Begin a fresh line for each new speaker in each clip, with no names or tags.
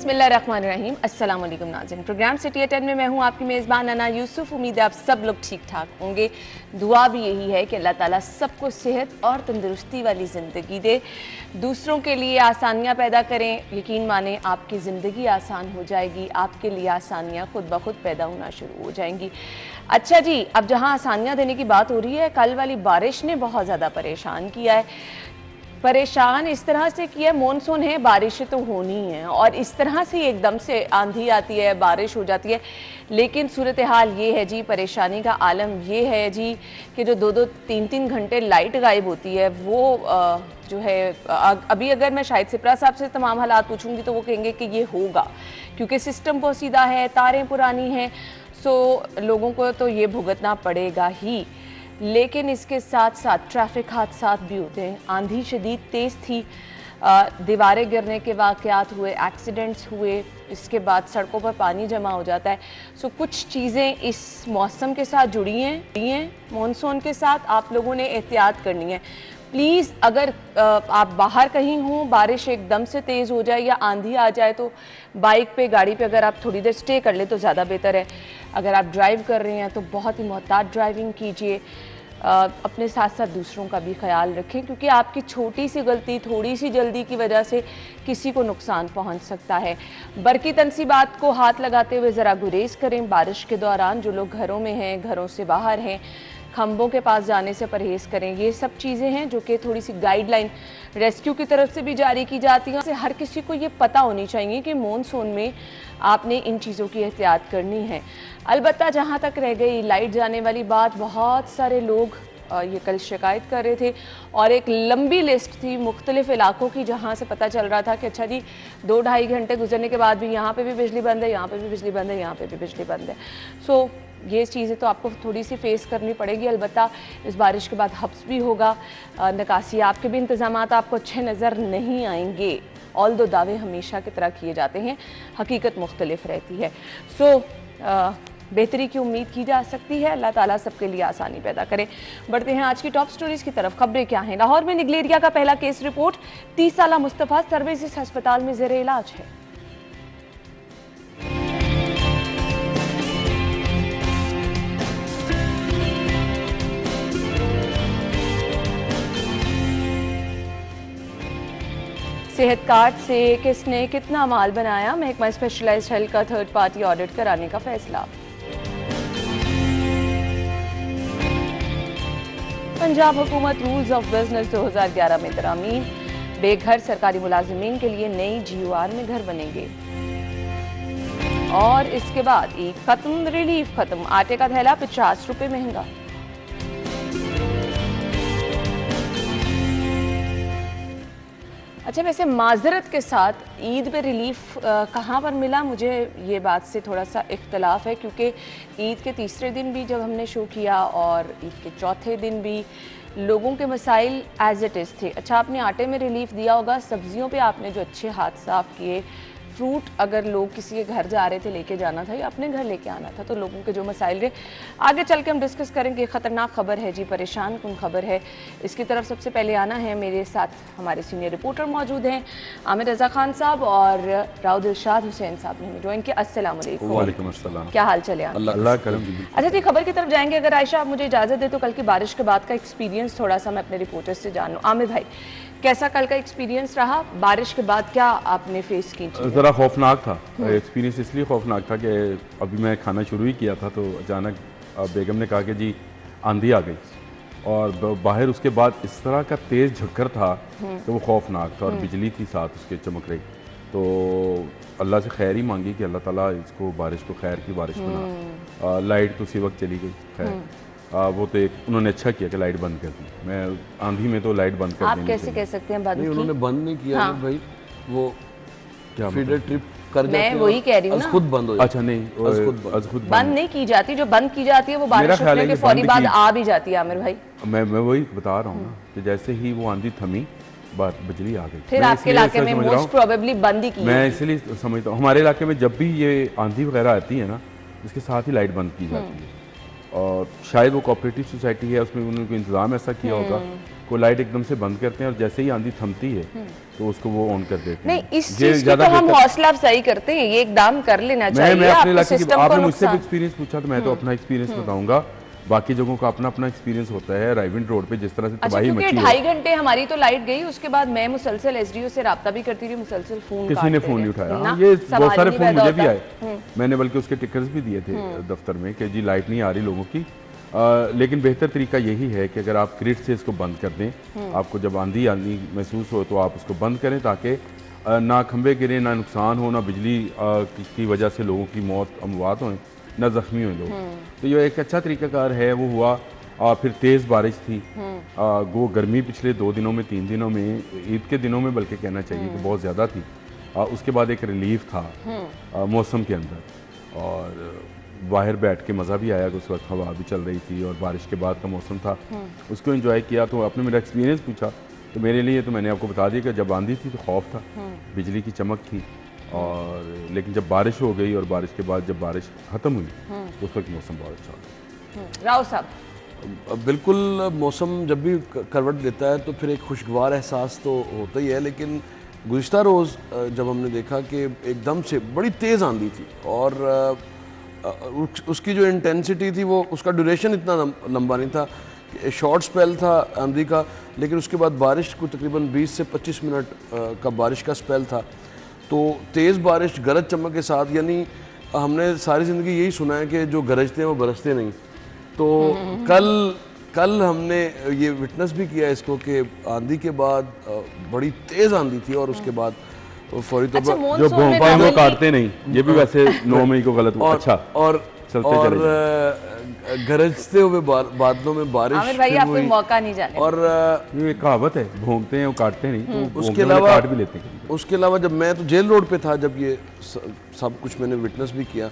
बिस्मिल्लाहिर्रहमानिर्रहीम। अस्सलाम वालेकुम नाज़रीन, प्रोग्राम सिटी एट 10 में मैं हूँ आपकी मेज़बान अना यूसुफ। उम्मीद है आप सब लोग ठीक ठाक होंगे। दुआ भी यही है कि अल्लाह ताला सबको सेहत और तंदुरुस्ती वाली ज़िंदगी दे, दूसरों के लिए आसानियाँ पैदा करें। यकीन माने आपकी ज़िंदगी आसान हो जाएगी, आपके लिए आसानियाँ खुद ब खुद पैदा होना शुरू हो जाएंगी। अच्छा जी, अब जहाँ आसानियाँ देने की बात हो रही है, कल वाली बारिश ने बहुत ज़्यादा परेशान किया है। परेशान इस तरह से किया, मानसून है, बारिशें तो होनी हैं और इस तरह से एकदम से आंधी आती है, बारिश हो जाती है। लेकिन सूरत हाल ये है जी, परेशानी का आलम ये है जी कि जो 2-2, 3-3 घंटे लाइट गायब होती है वो जो है अभी अगर मैं शाहिद सिपरा साहब से तमाम हालात पूछूंगी तो वो कहेंगे कि ये होगा, क्योंकि सिस्टम पोसीदा है, तारें पुरानी हैं, सो लोगों को तो ये भुगतना पड़ेगा ही। लेकिन इसके साथ साथ ट्रैफिक हादसात भी होते हैं। आंधी शदीद तेज़ थी, दीवारें गिरने के वाक़यात हुए, एक्सीडेंट्स हुए, इसके बाद सड़कों पर पानी जमा हो जाता है। सो कुछ चीज़ें इस मौसम के साथ जुड़ी हैं, मानसून के साथ आप लोगों ने एहतियात करनी है। प्लीज़ अगर आप बाहर कहीं हों, बारिश एकदम से तेज़ हो जाए या आंधी आ जाए तो बाइक पे, गाड़ी पे अगर आप थोड़ी देर स्टे कर ले तो ज़्यादा बेहतर है। अगर आप ड्राइव कर रहे हैं तो बहुत ही मोहतात ड्राइविंग कीजिए। अपने साथ साथ दूसरों का भी ख्याल रखें, क्योंकि आपकी छोटी सी गलती, थोड़ी सी जल्दी की वजह से किसी को नुकसान पहुंच सकता है। बरकी तनसीबात को हाथ लगाते हुए ज़रा गुरेज करें बारिश के दौरान। जो लोग घरों में हैं, घरों से बाहर हैं, खंभों के पास जाने से परहेज़ करें। ये सब चीज़ें हैं जो कि थोड़ी सी गाइडलाइन रेस्क्यू की तरफ से भी जारी की जाती हैं। हर किसी को ये पता होनी चाहिए कि मानसून में आपने इन चीज़ों की एहतियात करनी है। अलबत्ता जहाँ तक रह गई लाइट जाने वाली बात, बहुत सारे लोग ये कल शिकायत कर रहे थे और एक लंबी लिस्ट थी मुख्तलिफ इलाकों की, जहाँ से पता चल रहा था कि अच्छा जी 2-2.5 घंटे गुजरने के बाद भी यहाँ पे भी बिजली बंद है, यहाँ पे भी बिजली बंद है, यहाँ पे भी बिजली बंद है। सो ये चीज़ें तो आपको थोड़ी सी फेस करनी पड़ेगी। अलबत्ता इस बारिश के बाद हब्स भी होगा, निकासी आपके भी इंतजाम आपको अच्छे नज़र नहीं आएंगे। ऑल दो दावे हमेशा की तरह किए जाते हैं, हकीकत मुख्तलिफ रहती है। सो बेहतरी की उम्मीद की जा सकती है। अल्लाह ताला सबके लिए आसानी पैदा करे। बढ़ते हैं आज की टॉप स्टोरीज की तरफ। खबरें क्या हैं? लाहौर में निगलेरिया का पहला केस रिपोर्ट। 30 साला मुस्तफ़ा सर्विसेज अस्पताल में ज़ेरे इलाज है। सेहत कार्ड से किसने कितना माल बनाया, महकमा स्पेशलाइज्ड हेल्थ का थर्ड पार्टी ऑडिट कराने का फैसला। पंजाब हुकूमत रूल्स ऑफ बिजनेस 2011 में तरामीम। बेघर सरकारी मुलाजिमीन के लिए नई GOR में घर बनेंगे। और इसके बाद ईद खत्म, रिलीफ खत्म, आटे का थैला 50 रुपये महंगा। अच्छा, वैसे माजरत के साथ ईद पे रिलीफ कहाँ पर मिला, मुझे ये बात से थोड़ा सा इख्तलाफ है, क्योंकि ईद के तीसरे दिन भी जब हमने शो किया और ईद के चौथे दिन भी लोगों के मसाइल एज इट इज़ थे। अच्छा, आपने आटे में रिलीफ दिया होगा, सब्जियों पे आपने जो अच्छे हाथ साफ किए, फ्रूट अगर लोग किसी के घर जा रहे थे लेके जाना था या अपने घर लेके आना था, तो लोगों के जो मसाइल रहे आगे चल के हम डिस्कस करेंगे। ख़तरनाक खबर है जी, परेशान कुन खबर है। इसकी तरफ सबसे पहले आना है, मेरे साथ हमारे सीनियर रिपोर्टर मौजूद हैं आमिर रज़ा खान साहब और राव दिलशाद हुसैन साहब ने हमें ज्वाइन किया। अस्सलाम वालेकुम।
वालेकुम अस्सलाम।
क्या हाल चले?
अल्लाह करम।
अच्छा जी, खबर की तरफ जाएंगे। अगर आयशा आप मुझे इजाज़त दे तो कल की बारिश के बाद का एक्सपीरियंस थोड़ा सा मैं अपने रिपोर्टर से जान लूँ। आमिर भाई, कैसा कल का एक्सपीरियंस रहा? बारिश के बाद क्या आपने फेस की?
ज़रा खौफनाक था एक्सपीरियंस, इसलिए खौफनाक था कि अभी मैं खाना शुरू ही किया था तो अचानक बेगम ने कहा कि जी आंधी आ गई और बाहर उसके बाद इस तरह का तेज़ झक्कर था तो वो खौफनाक था और बिजली थी साथ उसके चमक रही। तो अल्लाह से खैर ही मांगी कि अल्लाह ताला इसको बारिश को खैर की बारिश बना। लाइट तो उसी वक्त चली गई, खैर वो तो एक उन्होंने अच्छा किया कि लाइट बंद कर दी। मैं आंधी में तो लाइट बंद कर दी।
आप कैसे कह सकते हैं बंद की?
उन्होंने बंद नहीं किया। हाँ। भाई वो
क्या
फीडर ट्रिप कर जाते हैं,
मैं वही कह रही हूँ ना,
खुद बंद हो जाती।
अच्छा नहीं, खुद
बंद नहीं की जाती। जो बंद की जाती है वो बारिश रुकने के फौरी बाद आ भी जाती है। आमिर भाई,
मैं वही बता रहा हूँ ना कि जैसे ही वो आंधी थमी बात बिजली आ गई।
फिर आपके इलाके में मोस्ट प्रोबेबली बंद ही की।
मैं इसलिए समझता हूँ हमारे इलाके में जब भी ये आंधी वगैरह आती है ना, इसके साथ ही लाइट बंद की जाती है और शायद वो कोऑपरेटिव सोसाइटी है, उसमें उन्होंने कोई इंतज़ाम ऐसा किया होगा, को लाइट एकदम से बंद करते हैं और जैसे ही आंधी थमती है तो उसको वो ऑन कर देते हैं।
नहीं, इस चीज की तो हम हौसला अफजाई करते हैं, ये एकदम कर लेना चाहिए।
मैं अपने इलाके की, आपने मुझसे एक्सपीरियंस पूछा तो मैं तो अपना एक्सपीरियंस बताऊंगा, बाकी जगहों का अपना अपना एक्सपीरियंस होता है। रायविंड रोड पे जिस तरह से तबाही मची है,
2.5 घंटे हमारी तो लाइट गई, उसके बाद मैं मुसलसल एसडीओ से राब्ता भी करती रही, मुसलसल फोन
किसी ने फोन नहीं उठाया। ये बहुत सारे फोन मुझे भी आए, मैंने बल्कि उसके टिकट्स भी दिए थे दफ्तर में कि जी लाइट नहीं आ रही लोगों की। लेकिन बेहतर तरीका यही है कि अगर आप ग्रिड से इसको बंद कर दें, आपको जब आंधी आंधी महसूस हो तो आप उसको बंद करें, ताकि ना खंबे गिरे, ना नुकसान हो, ना बिजली की वजह से लोगों की मौत अमवात हों, ना जख्मी हुए लोग। तो ये एक अच्छा तरीकाकार है वो हुआ। फिर तेज़ बारिश थी, वो गर्मी पिछले 2 दिनों में 3 दिनों में, ईद के दिनों में बल्कि कहना चाहिए कि बहुत ज़्यादा थी। उसके बाद एक रिलीफ था मौसम के अंदर, और बाहर बैठ के मज़ा भी आया कि उस वक्त हवा भी चल रही थी और बारिश के बाद का मौसम था, उसको एंजॉय किया। तो आपने मेरा एक्सपीरियंस पूछा तो मेरे लिए तो मैंने आपको बता दिया कि जब आंधी थी तो खौफ था, बिजली की चमक थी, और लेकिन जब बारिश हो गई और बारिश के बाद जब बारिश ख़त्म हुई तो उस वक्त मौसम बहुत अच्छा हो।
राव साहब,
बिल्कुल, मौसम जब भी करवट लेता है तो फिर एक खुशगवार एहसास तो होता ही है, लेकिन गुज़िश्ता रोज़ जब हमने देखा कि एकदम से बड़ी तेज़ आंधी थी और उसकी जो इंटेंसिटी थी वो, उसका ड्यूरेशन इतना लंबा नहीं था, शॉर्ट स्पेल था आंधी का, लेकिन उसके बाद बारिश को तकरीबन 20 से 25 मिनट का बारिश का स्पेल था। तो तेज़ बारिश गरज चमक के साथ, यानी हमने सारी ज़िंदगी यही सुना है कि जो गरजते हैं वो बरसते नहीं। तो कल हमने ये विटनेस भी किया इसको कि आंधी के बाद बड़ी तेज़ आंधी थी और उसके बाद फौरी तौर पर
जो भोपाल को काटते नहीं, ये भी वैसे 9 मई को गलत हुआ। अच्छा,
और गरजते हुए बादलों में बारिश।
आमिर भाई, आप कोई मौका नहीं जाने।
और
ये कहावत है, भोंकते हैं वो काटते नहीं, तो
उसके अलावा
काट भी लेते हैं।
उसके अलावा जब मैं तो जेल रोड पे था, जब ये सब कुछ मैंने विटनेस भी किया,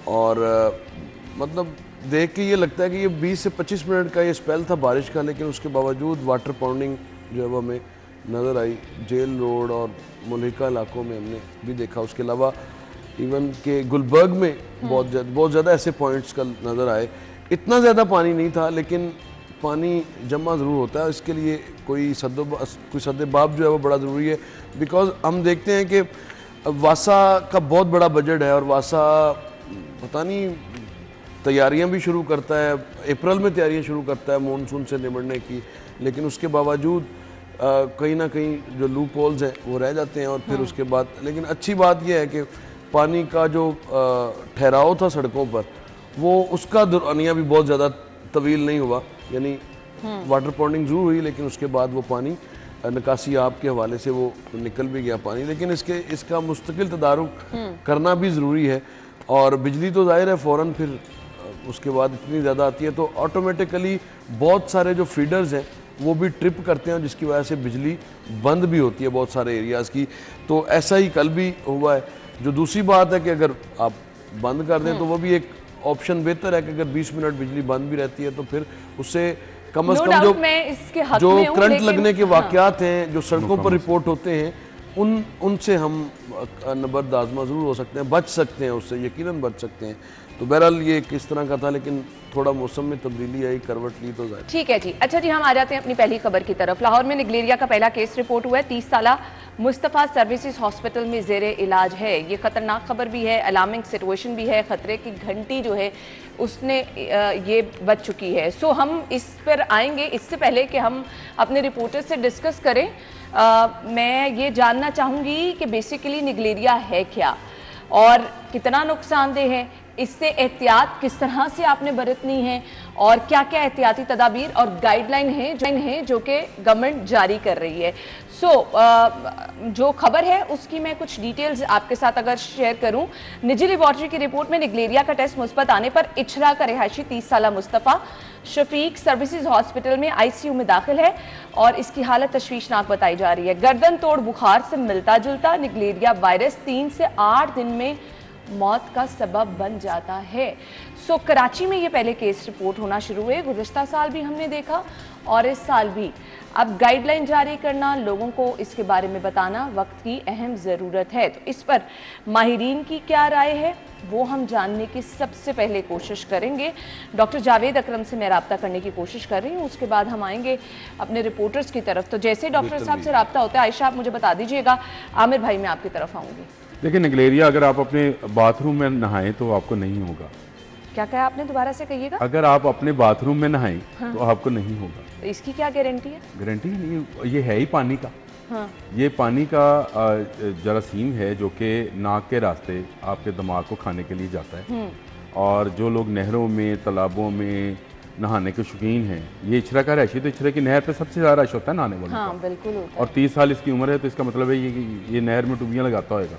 और मतलब देख के ये लगता है कि ये 20 से 25 मिनट का ये स्पेल था बारिश का, लेकिन उसके बावजूद वाटर पाउंडिंग जो है वो हमें नज़र आई जेल रोड और मुलिका इलाकों में हमने भी देखा। उसके अलावा इवन के गुलबर्ग में बहुत ज़्यादा ऐसे पॉइंट्स कल नज़र आए। इतना ज़्यादा पानी नहीं था, लेकिन पानी जमा ज़रूर होता है, इसके लिए कोई सद्देबाब जो है वो बड़ा ज़रूरी है। बिकॉज हम देखते हैं कि वासा का बहुत बड़ा बजट है और वासा पता नहीं तैयारियां भी शुरू करता है, अप्रैल में तैयारियां शुरू करता है मानसून से निपटने की, लेकिन उसके बावजूद कहीं ना कहीं जो लूप होल्स हैं वो रह जाते हैं। और फिर उसके बाद, लेकिन अच्छी बात यह है कि पानी का जो ठहराव था सड़कों पर, वो उसका दौरानिया भी बहुत ज़्यादा तवील नहीं हुआ, यानी वाटर पॉन्डिंग जरूर हुई, लेकिन उसके बाद वो पानी निकासी आप के हवाले से वो निकल भी गया पानी। लेकिन इसका मुस्तकिल तदारुक करना भी ज़रूरी है। और बिजली तो जाहिर है फ़ौरन फिर उसके बाद इतनी ज़्यादा आती है तो ऑटोमेटिकली बहुत सारे जो फीडर्स हैं वो भी ट्रिप करते हैं, जिसकी वजह से बिजली बंद भी होती है बहुत सारे एरियाज़ की। तो ऐसा ही कल भी हुआ है। जो दूसरी बात है कि अगर आप बंद कर दें तो वो भी एक ऑप्शन बेहतर है कि अगर 20 मिनट बिजली बंद भी रहती है तो फिर उससे कम से कम जो करंट लगने के वाक़यात हैं जो सड़कों पर रिपोर्ट होते हैं उनसे हम नबर्द आज़मा ज़रूर हो सकते हैं, बच सकते हैं, उससे यकीनन बच सकते हैं। तो बहरहाल ये किस तरह का था, लेकिन थोड़ा मौसम में तब्दीली आई, करवट ली तो जाए।
ठीक है जी। अच्छा जी, हम आ जाते हैं अपनी पहली खबर की तरफ। लाहौर में निगलेरिया का पहला केस रिपोर्ट हुआ है। 30 साला मुस्तफ़ा सर्विसेज हॉस्पिटल में ज़ेरे इलाज है। ये खतरनाक खबर भी है, अलार्मिंग सिचुएशन भी है, खतरे की घंटी जो है उसने ये बच चुकी है। सो हम इस पर आएंगे। इससे पहले कि हम अपने रिपोर्टर से डिस्कस करें, मैं ये जानना चाहूँगी कि बेसिकली निगलेरिया है क्या और कितना नुकसानदेह है, इससे एहतियात किस तरह से आपने बरतनी है और क्या क्या एहतियाती तदाबीर और गाइडलाइन है जो कि गवर्नमेंट जारी कर रही है। जो खबर है उसकी मैं कुछ डिटेल्स आपके साथ अगर शेयर करूं। निजी लेबॉर्ट्री की रिपोर्ट में निगलेरिया का टेस्ट मुस्बत आने पर इछरा का रिहायशी 30 साला मुस्तफ़ा शफीक सर्विसेज हॉस्पिटल में ICU में दाखिल है और इसकी हालत तशवीशनाक बताई जा रही है। गर्दन तोड़ बुखार से मिलता जुलता निगलेरिया वायरस 3 से 8 दिन में मौत का सबब बन जाता है। सो कराची में ये पहले केस रिपोर्ट होना शुरू हुए, गुज़िश्ता साल भी हमने देखा और इस साल भी। अब गाइडलाइन जारी करना, लोगों को इसके बारे में बताना वक्त की अहम ज़रूरत है। तो इस पर माहिरीन की क्या राय है वो हम जानने की सबसे पहले कोशिश करेंगे। डॉक्टर जावेद अकरम से मैं रब्ता करने की कोशिश कर रही हूँ, उसके बाद हम आएंगे अपने रिपोर्टर्स की तरफ। तो जैसे डॉक्टर साहब से रब्ता होता है, आयशा आप मुझे बता दीजिएगा। आमिर भाई मैं आपकी तरफ आऊँगी।
देखिए निगलेरिया अगर आप अपने बाथरूम में नहाएं तो आपको नहीं होगा।
क्या कहा आपने, दोबारा से कहिएगा।
अगर आप अपने बाथरूम में नहाएं तो आपको नहीं होगा।
तो इसकी क्या गारंटी है?
गारंटी नहीं, ये है ही पानी का।
हाँ।
ये पानी का जरासीम है जो कि नाक के रास्ते आपके दिमाग को खाने के लिए जाता है। और जो लोग नहरों में, तालाबों में नहाने के शौकीन हैं, ये इचरा का रश है, तो इचरा की नहर पे सबसे ज़्यादा रश होता है नहाने वालों
हाँ,
का।
बिल्कुल होता है।
और 30 साल इसकी उम्र है, तो इसका मतलब है ये नहर में टुबियाँ लगाता होगा।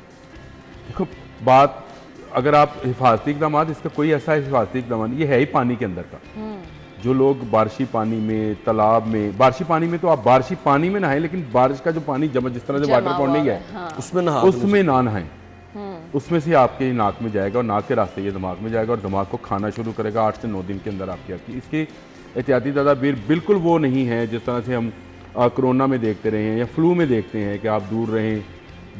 देखो बात, अगर आप हिफाजती इकदाम, इसका कोई ऐसा हिफाजती इकदाम नहीं, ये है ही पानी के अंदर का। जो लोग बारिशी पानी में, तालाब में, बारिशी पानी में तो आप बारिशी पानी में नहाएं, लेकिन बारिश का जो पानी जिस तरह से वाटर पॉन्डिंग है,
हाँ।
उसमें ना नहाएं। उसमें से आपके नाक में जाएगा और नाक के रास्ते ये दिमाग में जाएगा और दिमाग को खाना शुरू करेगा। 8 से 9 दिन के अंदर आपकी आती। इसकी एहतियाती तदाबीर बिल्कुल वो नहीं है जिस तरह से हम कोरोना में देखते रहे हैं या फ्लू में देखते हैं कि आप दूर रहें,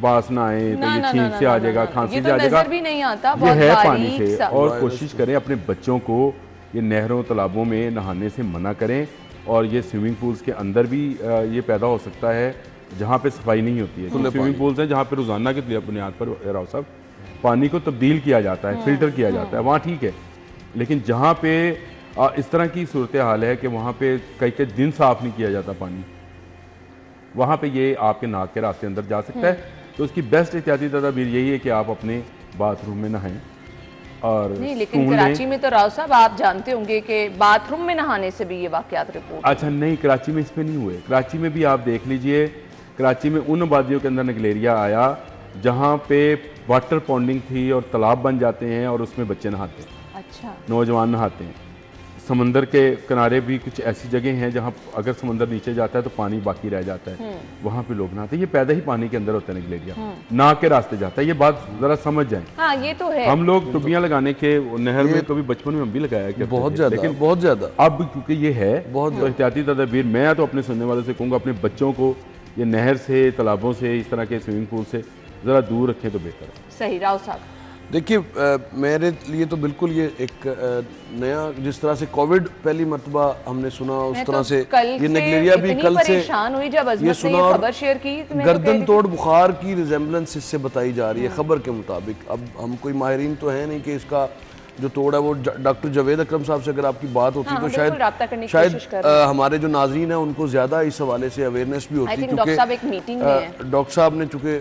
बास ना आए तो ये छींक से आ जाएगा, खांसी से आ जाएगा।
भी नहीं आता,
ये है पानी से। और कोशिश करें अपने बच्चों को ये नहरों तालाबों में नहाने से मना करें। और ये स्विमिंग पूल्स के अंदर भी ये पैदा हो सकता है जहाँ पे सफाई नहीं होती है। स्विमिंग पूल्स हैं जहाँ पे रोजाना की बुनियाद पर राव साहब पानी को तब्दील किया जाता है, फिल्टर किया जाता है, वहाँ ठीक है। लेकिन जहाँ पे इस तरह की सूरत हाल है कि वहाँ पे कई दिन साफ नहीं किया जाता पानी, वहाँ पे ये आपके नाक के रास्ते अंदर जा सकता है। तो उसकी बेस्ट एहतियाती तदाबीर यही है कि आप अपने बाथरूम में नहाएं। और
नहीं, लेकिन कराची में तो राव साहब आप जानते होंगे कि बाथरूम में नहाने से भी ये वाकयात रिपोर्ट।
अच्छा नहीं, कराची में इसमें नहीं हुए। कराची में भी आप देख लीजिए, कराची में उन आबादियों के अंदर निगलेरिया आया जहाँ पे वाटर पॉन्डिंग थी और तालाब बन जाते हैं और उसमें बच्चे नहाते हैं।
अच्छा।
नौजवान नहाते हैं। समंदर के किनारे भी कुछ ऐसी जगह हैं जहाँ अगर समंदर नीचे जाता है तो पानी बाकी रह जाता है, वहाँ पे लोग नहाते हैं। ये पैदा ही पानी के अंदर होता है निगलेरिया, नाक के रास्ते जाता है। ये बात जरा समझ जाएं।
हाँ, ये तो है।
हम लोग टुबियाँ लगाने के नहर में कभी बचपन में हम भी लगाया करते थे,
बहुत ज्यादा,
लेकिन
बहुत ज्यादा
अब क्योंकि ये है तो एहतियाती तदबीर मैं तो अपने सुनने वालों से कहूँगा अपने बच्चों को ये नहर से, तालाबों से, इस तरह के स्विमिंग पूल से ज़रा दूर रखें तो बेहतर है।
सही। राव साहब
देखिए, मेरे लिए तो बिल्कुल ये एक नया, जिस तरह से कोविड पहली मरतबा हमने सुना, उस तरह से ये निगलेरिया भी कल से
हुई जब
ये सुना। और
खबर शेयर की तो
गर्दन तोड़ बुखार की रिजेम्बलेंस इससे बताई जा रही है खबर के मुताबिक। अब हम कोई माहिरीन तो है नहीं कि इसका जो तोड़ है वो डॉक्टर जावेद अकरम साहब से अगर आपकी बात होती तो शायद हमारे जो नाजरीन हैं उनको ज़्यादा इस हवाले से अवेयरनेस भी होती, क्योंकि डॉक्टर साहब ने चूँकि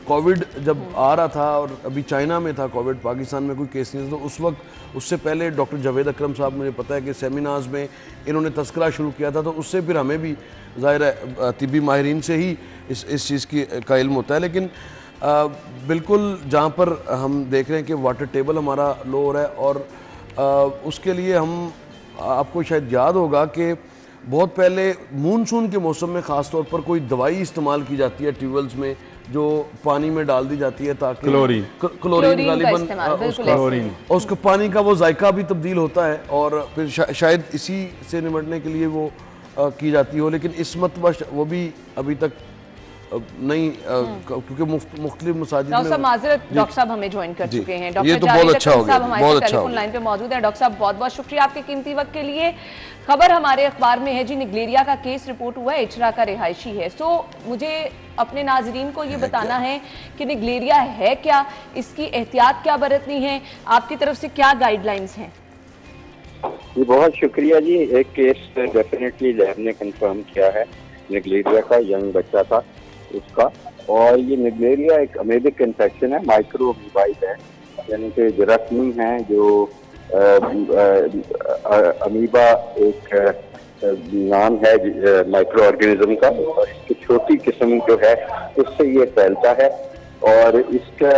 कोविड जब आ रहा था और अभी चाइना में था कोविड, पाकिस्तान में कोई केस नहीं था, तो उस वक्त उससे पहले डॉक्टर जावेद अकरम साहब, मुझे पता है कि सेमिनार्स में इन्होंने तस्करा शुरू किया था, तो उससे फिर हमें भी ज़ाहिर है तिब्बी माहिरीन से ही इस चीज़ का इल्म होता है। लेकिन बिल्कुल जहाँ पर हम देख रहे हैं कि वाटर टेबल हमारा लो हो रहा है और उसके लिए हम, आपको शायद याद होगा कि बहुत पहले मानसून के मौसम में ख़ास तौर पर कोई दवाई इस्तेमाल की जाती है ट्यूबवेल्स में जो पानी में डाल दी जाती है ताकि क्लोरीन गालिबन और उसका पानी का वो जायका भी तब्दील होता है और फिर शायद इसी से निपटने के लिए वो की जाती हो। लेकिन इस मरतबा वो भी अभी तक नहीं, क्योंकि मुख्तलिफ मसाजिद में।
डॉक्टर साहब हमें ज्वाइन कर चुके हैं।
ये तो बहुत अच्छा हो गया, बहुत अच्छा
टेलीफोन लाइन पे मौजूद है। डॉक्टर साहब बहुत बहुत शुक्रिया आपके कीमती वक्त के लिए। खबर हमारे अखबार में है जी, निगलेरिया का केस रिपोर्ट हुआ है, इचरा का रिहायशी है। सो मुझे अपने नाजरीन को ये बताना है कि निगलेरिया है क्या, इसकी एहतियात क्या बरतनी है, आपकी तरफ से क्या गाइडलाइंस हैं?
जी बहुत शुक्रिया जी। एक केस डेफिनेटली लैब ने कंफर्म किया है निगलेरिया का, यंग बच्चा था उसका। और ये निगलेरिया एक अमेबिक इन्फेक्शन है, माइक्रो अमीबाइड है, यानी कि जरासीम है जो अमीबा एक नाम है माइक्रो ऑर्गेनिज्म का, और इसकी छोटी किस्म जो है उससे ये फैलता है। और इसका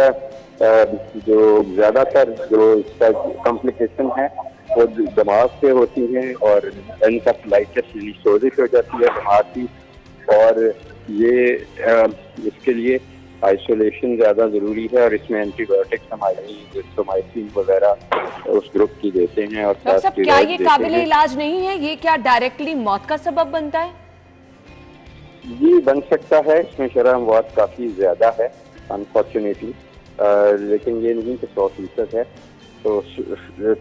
जो ज़्यादातर जो इसका कॉम्प्लिकेशन है वो दिमाग से होती है और एनसेफेलाइटिस यानी सोजिश हो जाती है दिमाग की। और ये इसके लिए आइसोलेशन ज़्यादा ज़रूरी है और इसमें एंटीबायोटिक्स हमारी जिप्सोमाइसिन वगैरह उस ग्रुप की देते हैं। और
डॉक्टर साहब, क्या ये काबिल इलाज नहीं है? ये क्या डायरेक्टली मौत का सबब बनता है?
जी बन सकता है, इसमें शरह मौत काफ़ी ज़्यादा है अनफॉर्चुनेटली, लेकिन ये नहीं कि 100% है। तो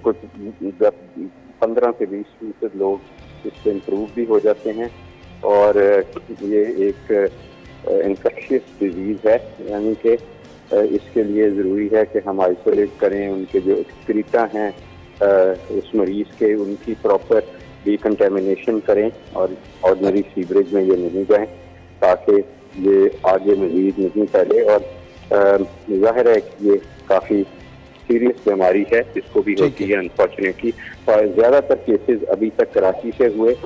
कुछ 15 से 20% लोग इससे इम्प्रूव भी हो जाते हैं। और ये एक इन्फेक्शियस डिजीज़ है, यानी कि इसके लिए ज़रूरी है कि हम आइसोलेट करें, उनके जो एक्सक्रीटा हैं उस मरीज़ के, उनकी प्रॉपर डिकंटेमिनेशन करें और ऑर्डिनरी सीवरेज में ये नहीं जाएं ताकि ये आगे मजीद नहीं फैले। और जाहिर है कि ये काफ़ी सीरियस बीमारी है, जिसको भी होती है अनफॉर्चुनेटली। और ज़्यादातर केसेस अभी तक कराची से हुए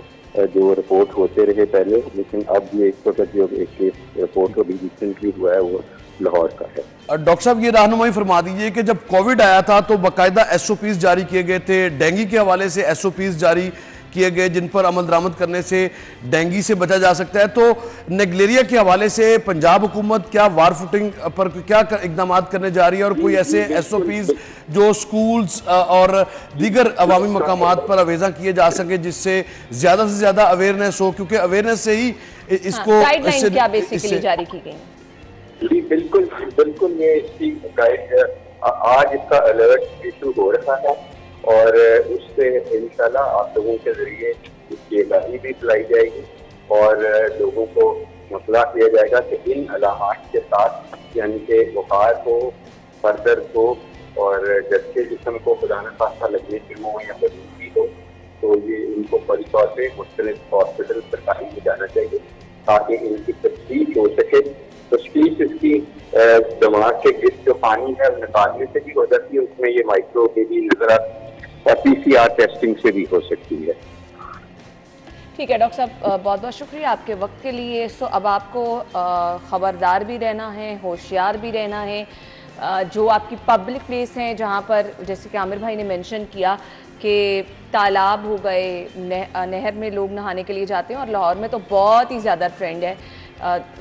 जो रिपोर्ट होते रहे पहले, लेकिन अब ये इस वक्त जो एक केस रिपोर्ट अभी रिसेंटली हुआ है वो लाहौर का है।
डॉक्टर साहब ये रहनुमाई फरमा दीजिए कि जब कोविड आया था तो बाकायदा SOPs जारी किए गए थे, डेंगू के हवाले से SOPs जारी किए गए जिन पर अमल दरामद करने से डेंगू से बचा जा सकता है। तो नेगलेरिया के हवाले से पंजाब हुकूमत क्या वार फुटिंग पर क्या इकदाम करने जा रही है, और कोई ऐसे SOPs जो स्कूल्स और दीगर अवामी मकामात पर अवेजा किए जा सके जिससे ज़्यादा से ज़्यादा अवेयरनेस हो, क्योंकि अवेयरनेस से ही इसको
गाइडलाइन क्या बेसिकली जारी की गई?
जी बिल्कुल बिल्कुल, ये इसकी आज इसका अलर्ट इशू हो रहा है और उससे इंशाल्लाह आप लोगों के जरिए इसकी आगाही भी फैलाई जाएगी और लोगों को मसला किया जाएगा कि इन अलामात के साथ, यानी कि बुखार हो, सर दर्द हो और जबकि जिस्म को खुदा न खास्ता लगने की हो या बदबू हो, तो ये इनको फौरी तौर पर मुख्तलिफ हॉस्पिटल सरकारी में जाना चाहिए ताकि इनकी तस्दीक हो सके। तशखीस इसकी दिमाग के गिर जो पानी है निकालने से भी हो जाती है, उसमें ये माइक्रो के भी नजर आती है और PCR टेस्टिंग से भी हो सकती है।
ठीक है डॉक्टर साहब, बहुत बहुत शुक्रिया आपके वक्त के लिए। सो अब आपको ख़बरदार भी रहना है, होशियार भी रहना है। जो आपकी पब्लिक प्लेस हैं जहाँ पर, जैसे कि आमिर भाई ने मेंशन किया कि तालाब हो गए, नहर में लोग नहाने के लिए जाते हैं और लाहौर में तो बहुत ही ज़्यादा ट्रेंड है,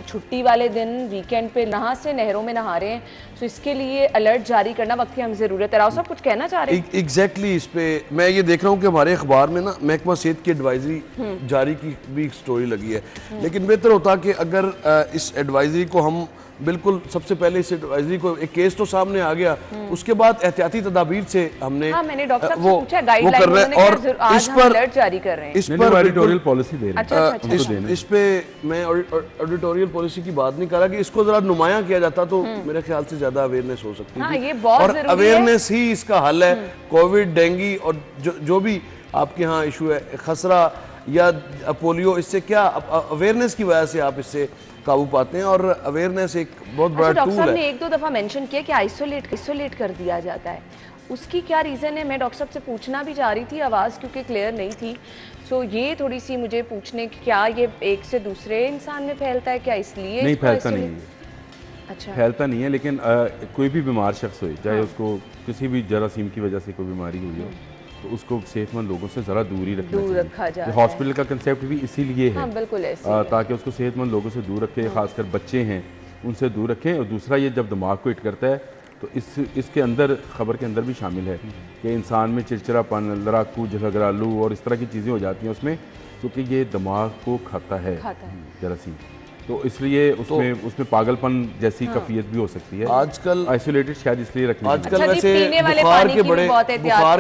छुट्टी वाले दिन वीकेंड पे नहा से नहरों में नहा रहे हैं। तो इसके लिए अलर्ट जारी करना वक्त की हम ज़रूरत है। राव साहब कुछ कहना चाह रहे हैं?
एग्जैक्टली इस पे मैं ये देख रहा हूँ कि हमारे अखबार में ना महकमा सेहत की एडवाइजरी जारी की भी स्टोरी लगी है, लेकिन बेहतर होता कि अगर इस एडवाइजरी को हम बिल्कुल सबसे पहले इस एडवाइजरी को, एक केस तो सामने आ गया, उसके बाद एहतियाती तदाबीर से हमने
मैंने डॉक्टर साहब से पूछा गाइडलाइन
कर रहे हैं और इस पर
अलर्ट जारी कर रहे हैं,
इस पर
एडिटोरियल पॉलिसी दे रहे हैं।
इस पे मैं एडिटोरियल पॉलिसी की बात नहीं कर रहा कि इसको जरा नुमायां किया जाता तो मेरे ख्याल से ज्यादा अवेयरनेस हो सकती है।
ये बहुत
और
जरूरी है।
अवेयरनेस ही इसका हल है। कोविड, डेंगू और जो भी आपके यहाँ इशू है, खसरा या पोलियो, इससे क्या अवेयरनेस की वजह से आप इससे काबू पाते हैं और अवेयरनेस एक बहुत बड़ा टूल है।
डॉक्टर साहब ने एक दो दफा मेंशन किया कि आइसोलेट कर दिया जाता है, उसकी क्या रीज़न है? मैं डॉक्टर साहब से पूछना भी चाह रही थी, आवाज़ क्योंकि क्लियर नहीं थी। सो ये थोड़ी सी मुझे पूछने की, क्या ये एक से दूसरे इंसान में फैलता है, क्या इसलिए?
नहीं फैलता नहीं है।
अच्छा,
फैलता नहीं है, लेकिन कोई भी बीमार शख्स हो, चाहे उसको किसी भी जरासीम की वजह से कोई बीमारी हुई हो, तो उसको सेहतमंद लोगों से ज़रा दूर ही रखा जाए। हॉस्पिटल का कंसेप्ट भी इसीलिए है,
बिल्कुल ऐसे
ताकि उसको सेहतमंद लोगों से दूर रखें, खासकर बच्चे हैं उनसे दूर रखें। और दूसरा, ये जब दिमाग को हिट करता है तो इसके अंदर, खबर के अंदर भी शामिल है कि इंसान में चिड़चिड़ापन, लड़ाकू, झगड़ालू और इस तरह की चीज़ें हो जाती हैं उसमें, क्योंकि ये दिमाग को खाता है जरासीम। तो इसलिए उसमें पागलपन जैसी कैफियत भी हो सकती है।
आजकल
आइसोलेटेड शायद इसलिए रखना
आजकल वैसे बुखार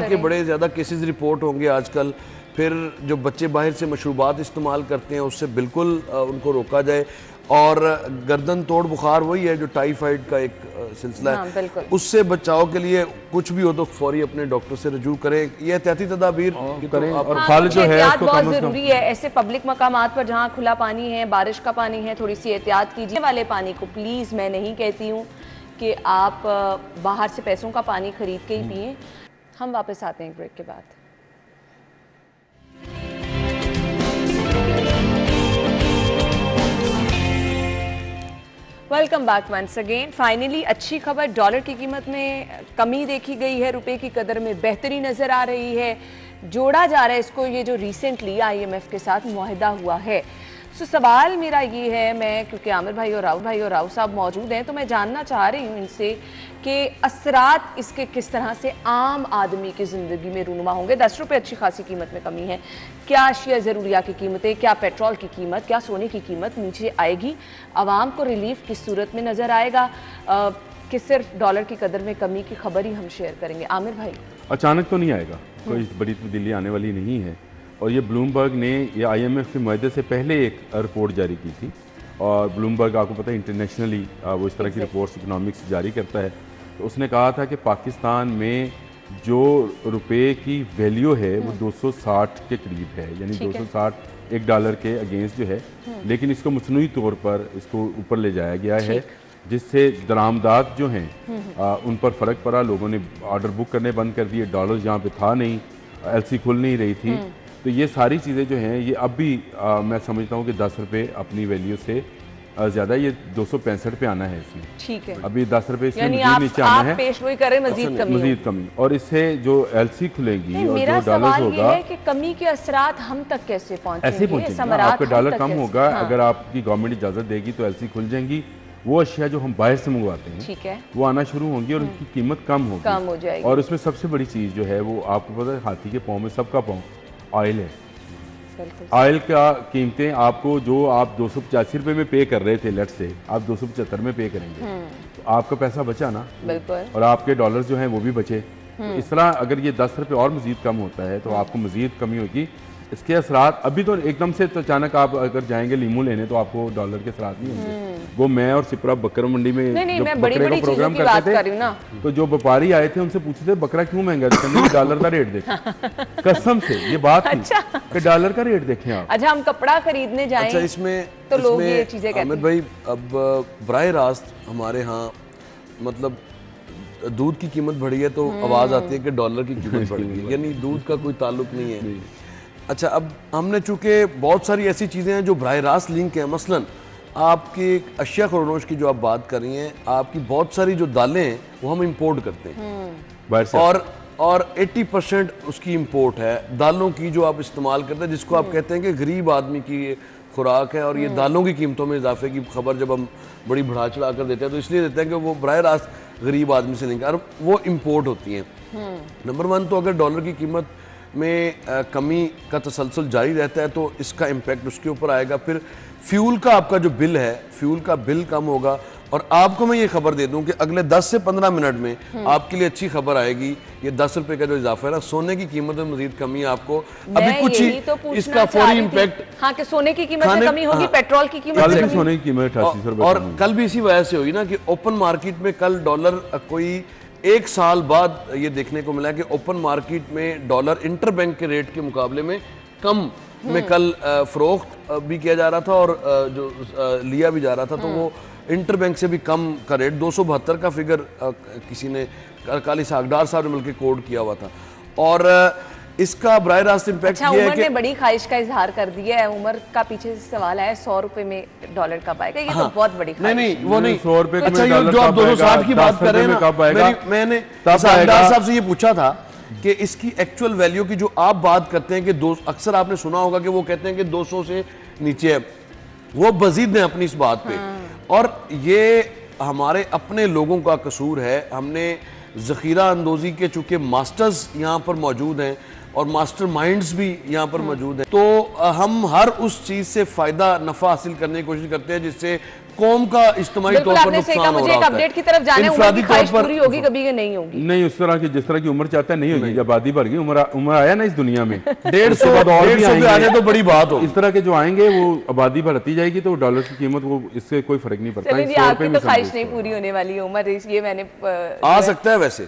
के बड़े ज़्यादा केसेस रिपोर्ट होंगे आजकल। फिर जो बच्चे बाहर से मशरूबात इस्तेमाल करते हैं उससे बिल्कुल उनको रोका जाए। और गर्दन तोड़ बुखार वही है जो टाइफाइड का एक सिलसिला है, उससे बचाव के लिए कुछ भी हो तो फौरी अपने डॉक्टर से रजू करें। ये एहतियाती तदाबीर
करें और फल जो है उसको
बहुत जरूरी है। ऐसे पब्लिक मकामात पर जहाँ खुला पानी है, बारिश का पानी है, थोड़ी सी एहतियात कीजिए। वाले पानी को प्लीज, मैं नहीं कहती हूँ कि आप बाहर से पैसों का पानी खरीद के ही पिए। हम वापस आते हैं ब्रेक के बाद। Welcome back once again. Finally अच्छी खबर, डॉलर की कीमत में कमी देखी गई है, रुपए की कदर में बेहतरी नजर आ रही है। जोड़ा जा रहा है इसको, ये जो रिसेंटली IMF के साथ मुआहिदा हुआ है। सो सवाल मेरा ये है, मैं क्योंकि आमिर भाई और राव साहब मौजूद हैं, तो मैं जानना चाह रही हूँ इनसे कि असरात इसके किस तरह से आम आदमी की ज़िंदगी में रूनुमा होंगे। 10 रुपये अच्छी खासी कीमत में कमी है। क्या अशिया ज़रूरिया की कीमतें, क्या पेट्रोल की कीमत, क्या सोने की कीमत नीचे आएगी? आवाम को रिलीफ किस सूरत में नज़र आएगा कि सिर्फ डॉलर की कदर में कमी की खबर ही हम शेयर करेंगे? आमिर भाई,
अचानक तो नहीं आएगा, कोई बड़ी तब्दीली आने वाली नहीं है। और ये ब्लूमबर्ग ने ये IMF के मुआहदे से पहले एक रिपोर्ट जारी की थी, और ब्लूमबर्ग आपको पता है इंटरनेशनली वो इस तरह की रिपोर्ट्स इकोनॉमिक्स जारी करता है। तो उसने कहा था कि पाकिस्तान में जो रुपए की वैल्यू है वो 260 के करीब है, यानी 260 एक डॉलर के अगेंस्ट जो है, लेकिन इसको मसनूई तौर पर इसको ऊपर ले जाया गया है, जिससे दरामदात जो हैं उन पर फ़र्क पड़ा। लोगों ने ऑर्डर बुक करने बंद कर दिए, डॉलर जहाँ पे था नहीं, LC खुल नहीं रही थी। तो ये सारी चीज़ें जो हैं ये अब भी मैं समझता हूँ कि 10 रुपये अपनी वैल्यू से ज़्यादा, ये 265 पे आना है इसमें।
ठीक है,
अभी 10 रुपये से
यानी
नीचे आना है,
पेशगोई करें मजीद कमी,
और इससे जो LC खुलेंगी और
मेरा
जो डॉलर
सवाल ये
होगा
है कि कमी के असरात हम तक कैसे पहुंचेंगे?
ऐसे पहुंचेंगे। आपका डॉलर कम होगा, अगर आपकी गवर्नमेंट इजाज़त देगी तो LC खुल जाएंगी। वो अशिया जो हम बाहर से मंगवाते हैं, ठीक है, वो आना शुरू होंगी और उनकी कीमत कम हो जाएगी। और उसमें सबसे बड़ी चीज़ जो है वो आपको पता है, हाथी के पाँव में सबका पाँव ऑयल है। ऑयल का कीमतें आपको जो आप 285 रुपये में पे कर रहे थे, लेट से आप 275 में पे करेंगे, तो आपका पैसा बचा ना, बिल्कुल, और आपके डॉलर जो हैं वो भी बचे। तो इस तरह अगर ये 10 रुपये और मजीद कम होता है तो आपको मजीद कमी होगी। इसके असरात अभी तो एकदम से तो अचानक आप अगर जाएंगे लीमू लेने तो आपको डॉलर के असरात नहीं होंगे। वो मैं और सिप्रा बकरा मंडी में जब बकरे का प्रोग्राम करते थे, तो जो व्यापारी आए थे उनसे पूछते थे बकरा क्यों महंगा है, डॉलर का रेट देखें। कसम से ये बात थी कि डॉलर का रेट देखें आप।
अच्छा, हम कपड़ा खरीदने जाएं,
अच्छा, इसमें
तो लोग ये चीजें कहते हैं।
आमिर भाई, अब बराह रास्त हमारे यहाँ मतलब दूध की कीमत बढ़ी है तो आवाज आती है कि डॉलर की कीमत बढ़ गई, यानी दूध का कोई ताल्लुक नहीं है। अच्छा, अब हमने चूंकि बहुत सारी ऐसी चीज़ें हैं जो बराह रास्त लिंक हैं, मसलन आपकी अशिया खरोनोश की जो आप बात कर रही हैं, आपकी बहुत सारी जो दालें हैं वो हम इंपोर्ट करते हैं, और 80% उसकी इंपोर्ट है दालों की जो आप इस्तेमाल करते हैं, जिसको आप कहते हैं कि गरीब आदमी की खुराक है। और ये दालों की कीमतों में इजाफे की खबर जब हम बड़ी बढ़ा चढ़ा कर देते हैं तो इसलिए देते हैं कि वो बराह रास्त गरीब आदमी से लिंक है, और वो इम्पोर्ट होती हैं। नंबर 1 तो अगर डॉलर की कीमत में कमी का तसलसल जारी रहता है तो इसका इम्पैक्ट उसके ऊपर आएगा। फिर फ्यूल का आपका जो बिल है, फ्यूल का बिल कम होगा। और आपको मैं ये खबर दे दूं कि अगले 10 से 15 मिनट में आपके लिए अच्छी खबर आएगी। ये 10 रुपए का जो इजाफा है ना, सोने की कीमत में मजीद कमी है आपको अभी कुछ ही तो इसका फौरी इम्पैक्ट।
हाँ, कि सोने की कीमत में कमी होगी, पेट्रोल की कीमत में
सोने की कीमत 88 रुपए,
और कल भी इसी वजह से होगी ना कि ओपन मार्केट में कल डॉलर कोई 1 साल बाद ये देखने को मिला कि ओपन मार्केट में डॉलर इंटरबैंक के रेट के मुकाबले में कम में कल फरोख्त भी किया जा रहा था और जो लिया भी जा रहा था, तो वो इंटरबैंक से भी कम का रेट 272 का फिगर किसी ने काली सागडार साहब ने मिलकर कोड किया हुआ था। और इसका बराह रास्त इम्पैक्ट ये है कि
उमर ने बड़ी ख्वाहिश का इजहार कर दिया है। उमर का पीछे से सवाल है 100 रुपए में डॉलर कब आएगा? ये तो बहुत बड़ी ख्वाहिश।
नहीं, वो नहीं,
100 रुपए
अच्छा, ये जो आप 260 की बात कर रहे हैं ना, मैंने सागडार साहब से ये पूछा था कि इसकी एक्चुअल वैल्यू की जो आप बात करते हैं कि अक्सर आपने सुना होगा कि वो कहते हैं कि 200 से नीचे है, वो मजीद ने अपनी इस बात पे। और ये हमारे अपने लोगों का कसूर है। हमने ज़ख़ीरा अंदोज़ी के चूँकि मास्टर्स यहाँ पर मौजूद हैं और मास्टर माइंड्स भी यहाँ पर मौजूद हैं, तो हम हर उस चीज़ से फ़ायदा नफ़ा हासिल करने की कोशिश करते हैं जिससे कौम का इज्तिमाई तौर पर नुकसान हो रहा होता है।
की तरफ जाने उमर की ख्वाहिश पूरी होगी कभी कि नहीं होगी?
नहीं, उस तरह की जिस तरह की उम्र चाहता है नहीं होगी। आबादी बढ़ गई, उम्र आया ना इस दुनिया में
150 पे आने तो बड़ी बात हो।
इस तरह के जो आएंगे वो आबादी बढ़ती जाएगी तो डॉलर की कीमत वो इससे कोई फर्क नहीं पड़ता।
आपकी तो ख्वाहिश नहीं पूरी होने वाली उमर, ये मैंने
आ सकता है। वैसे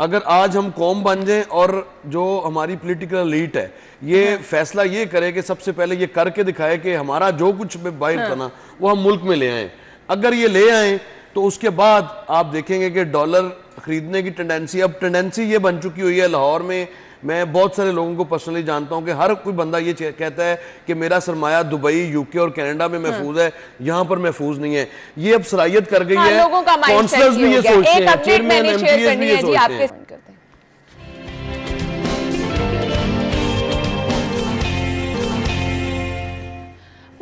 अगर आज हम कौम बन जाएं और जो हमारी पॉलिटिकल लीड है ये फैसला ये करे कि सबसे पहले ये करके दिखाए कि हमारा जो कुछ बाहर था ना वो हम मुल्क में ले आए, अगर ये ले आए तो उसके बाद आप देखेंगे कि डॉलर खरीदने की टेंडेंसी ये बन चुकी हुई है। लाहौर में मैं बहुत सारे लोगों को पर्सनली जानता हूं कि हर कोई बंदा ये कहता है कि मेरा सरमाया दुबई, यूके और कनाडा में महफूज है, यहाँ पर महफूज नहीं है। ये अब सराहियत कर गई है, काउंसलर्स भी ये सोचते हैं, चेयरमैन एमपीएस भी ये सोचते हैं।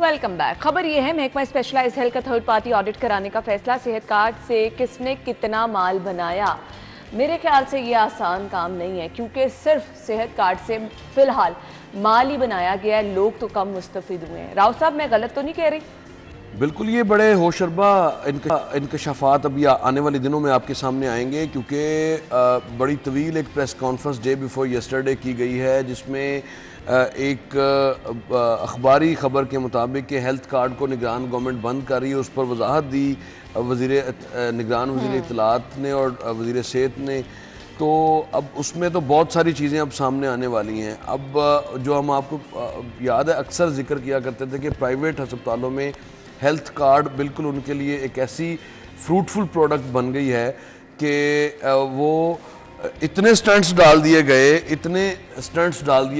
Welcome back. खबर ये है, महकमा स्पेशलाइज्ड हेल्थ का थर्ड पार्टी ऑडिट कराने का फैसला। सेहत कार्ड से किसने कितना माल बनाया, मेरे ख्याल से ये आसान काम नहीं है, क्योंकि सिर्फ सेहत कार्ड से फिलहाल माल ही बनाया गया है, लोग तो कम मुस्तफिद हुए हैं। राव साहब, मैं गलत तो नहीं कह रही?
बिल्कुल, ये बड़े होशरबा इंकशाफात अभी आने वाले दिनों में आपके सामने आएंगे, क्योंकि बड़ी तवील एक press conference day before yesterday की गई है, जिसमें एक अखबारी ख़बर के मुताबिक कि हेल्थ कार्ड को निगरान गवर्नमेंट बंद कर रही है, उस पर वजाहत दी निगरान वज़ीर इत्तलात ने और वज़ीर सेहत ने। तो अब उसमें तो बहुत सारी चीज़ें अब सामने आने वाली हैं। अब जो हम आपको याद है अक्सर जिक्र किया करते थे कि प्राइवेट अस्पतालों में हेल्थ कार्ड बिल्कुल उनके लिए एक ऐसी फ्रूटफुल प्रोडक्ट बन गई है कि वो इतने स्टंट्स डाल दिए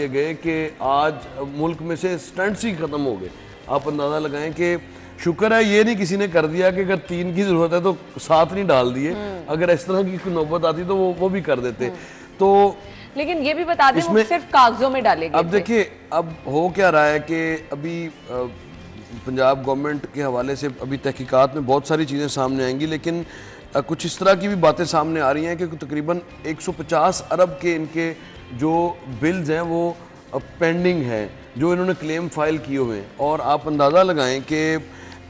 गए कि आज मुल्क में से स्टंट्स ही ख़त्म हो गए। आप अंदाज़ा लगाएं कि शुक्र है ये नहीं किसी ने कर दिया कि अगर 3 की ज़रूरत है तो 7 नहीं डाल दिए, अगर इस तरह की कोई नौबत आती तो वो भी कर देते। तो
लेकिन ये भी बता दें, वो सिर्फ कागजों में डाले गए।
अब देखिए अब हो क्या रहा है कि अभी पंजाब गवर्नमेंट के हवाले से अभी तहकीकात में बहुत सारी चीज़ें सामने आएंगी, लेकिन कुछ इस तरह की भी बातें सामने आ रही हैं कि तकरीबन 150 अरब के इनके जो बिल्स हैं वो पेंडिंग हैं, जो इन्होंने क्लेम फाइल किए हुए हैं। और आप अंदाज़ा लगाएं कि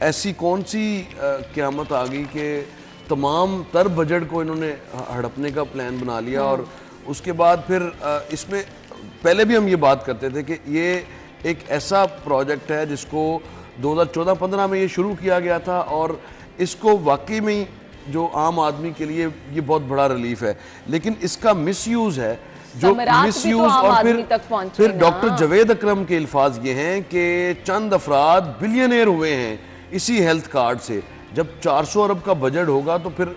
ऐसी कौन सी क़यामत आ गई कि तमाम तर बजट को इन्होंने हड़पने का प्लान बना लिया। और उसके बाद फिर इसमें पहले भी हम ये बात करते थे कि ये एक ऐसा प्रोजेक्ट है जिसको 2014-15 में ये शुरू किया गया था, और इसको वाकई में जो आम आदमी के लिए ये बहुत बड़ा रिलीफ है, लेकिन इसका मिसयूज़ है, जो मिसयूज़। और फिर डॉक्टर जावेद अकरम के अल्फाज ये हैं कि चंद अफराद बिलियनेयर हुए हैं इसी हेल्थ कार्ड से। जब 400 अरब का बजट होगा तो फिर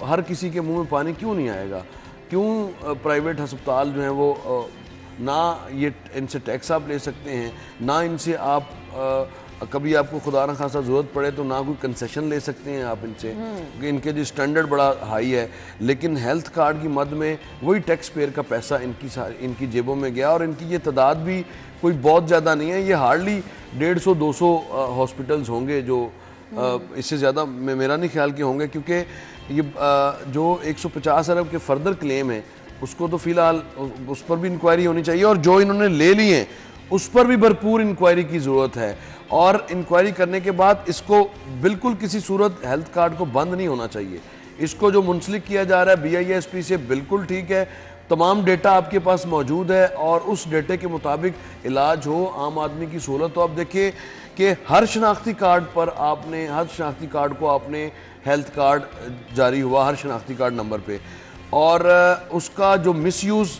हर किसी के मुंह में पानी क्यों नहीं आएगा? क्यों प्राइवेट अस्पताल जो हैं वो ना ये इनसे टैक्स आप ले सकते हैं, ना इनसे आप कभी आपको खुदा न खासा ज़रूरत पड़े तो ना कोई कंसेशन ले सकते हैं आप इनसे, क्योंकि इनके जो स्टैंडर्ड बड़ा हाई है। लेकिन हेल्थ कार्ड की मद में वही टैक्स पेयर का पैसा इनकी जेबों में गया, और इनकी ये तादाद भी कोई बहुत ज़्यादा नहीं है। ये हार्डली 150-200 हॉस्पिटल्स होंगे, जो इससे ज़्यादा मेरा नहीं ख्याल के होंगे, क्योंकि ये जो 150 अरब के फर्दर क्लेम है उसको तो फ़िलहाल उस पर भी इंक्वायरी होनी चाहिए, और जो इन्होंने ले ली हैं उस पर भी भरपूर इंक्वायरी की ज़रूरत है। और इंक्वायरी करने के बाद इसको बिल्कुल किसी सूरत हेल्थ कार्ड को बंद नहीं होना चाहिए। इसको जो मुंसलिक किया जा रहा है BISP से बिल्कुल ठीक है, तमाम डेटा आपके पास मौजूद है और उस डेटे के मुताबिक इलाज हो, आम आदमी की सहूलत हो। अब देखिए कि हर शनाख्ती कार्ड को आपने हेल्थ कार्ड जारी हुआ हर शनाख्ती कार्ड नंबर पे, और उसका जो मिसयूज़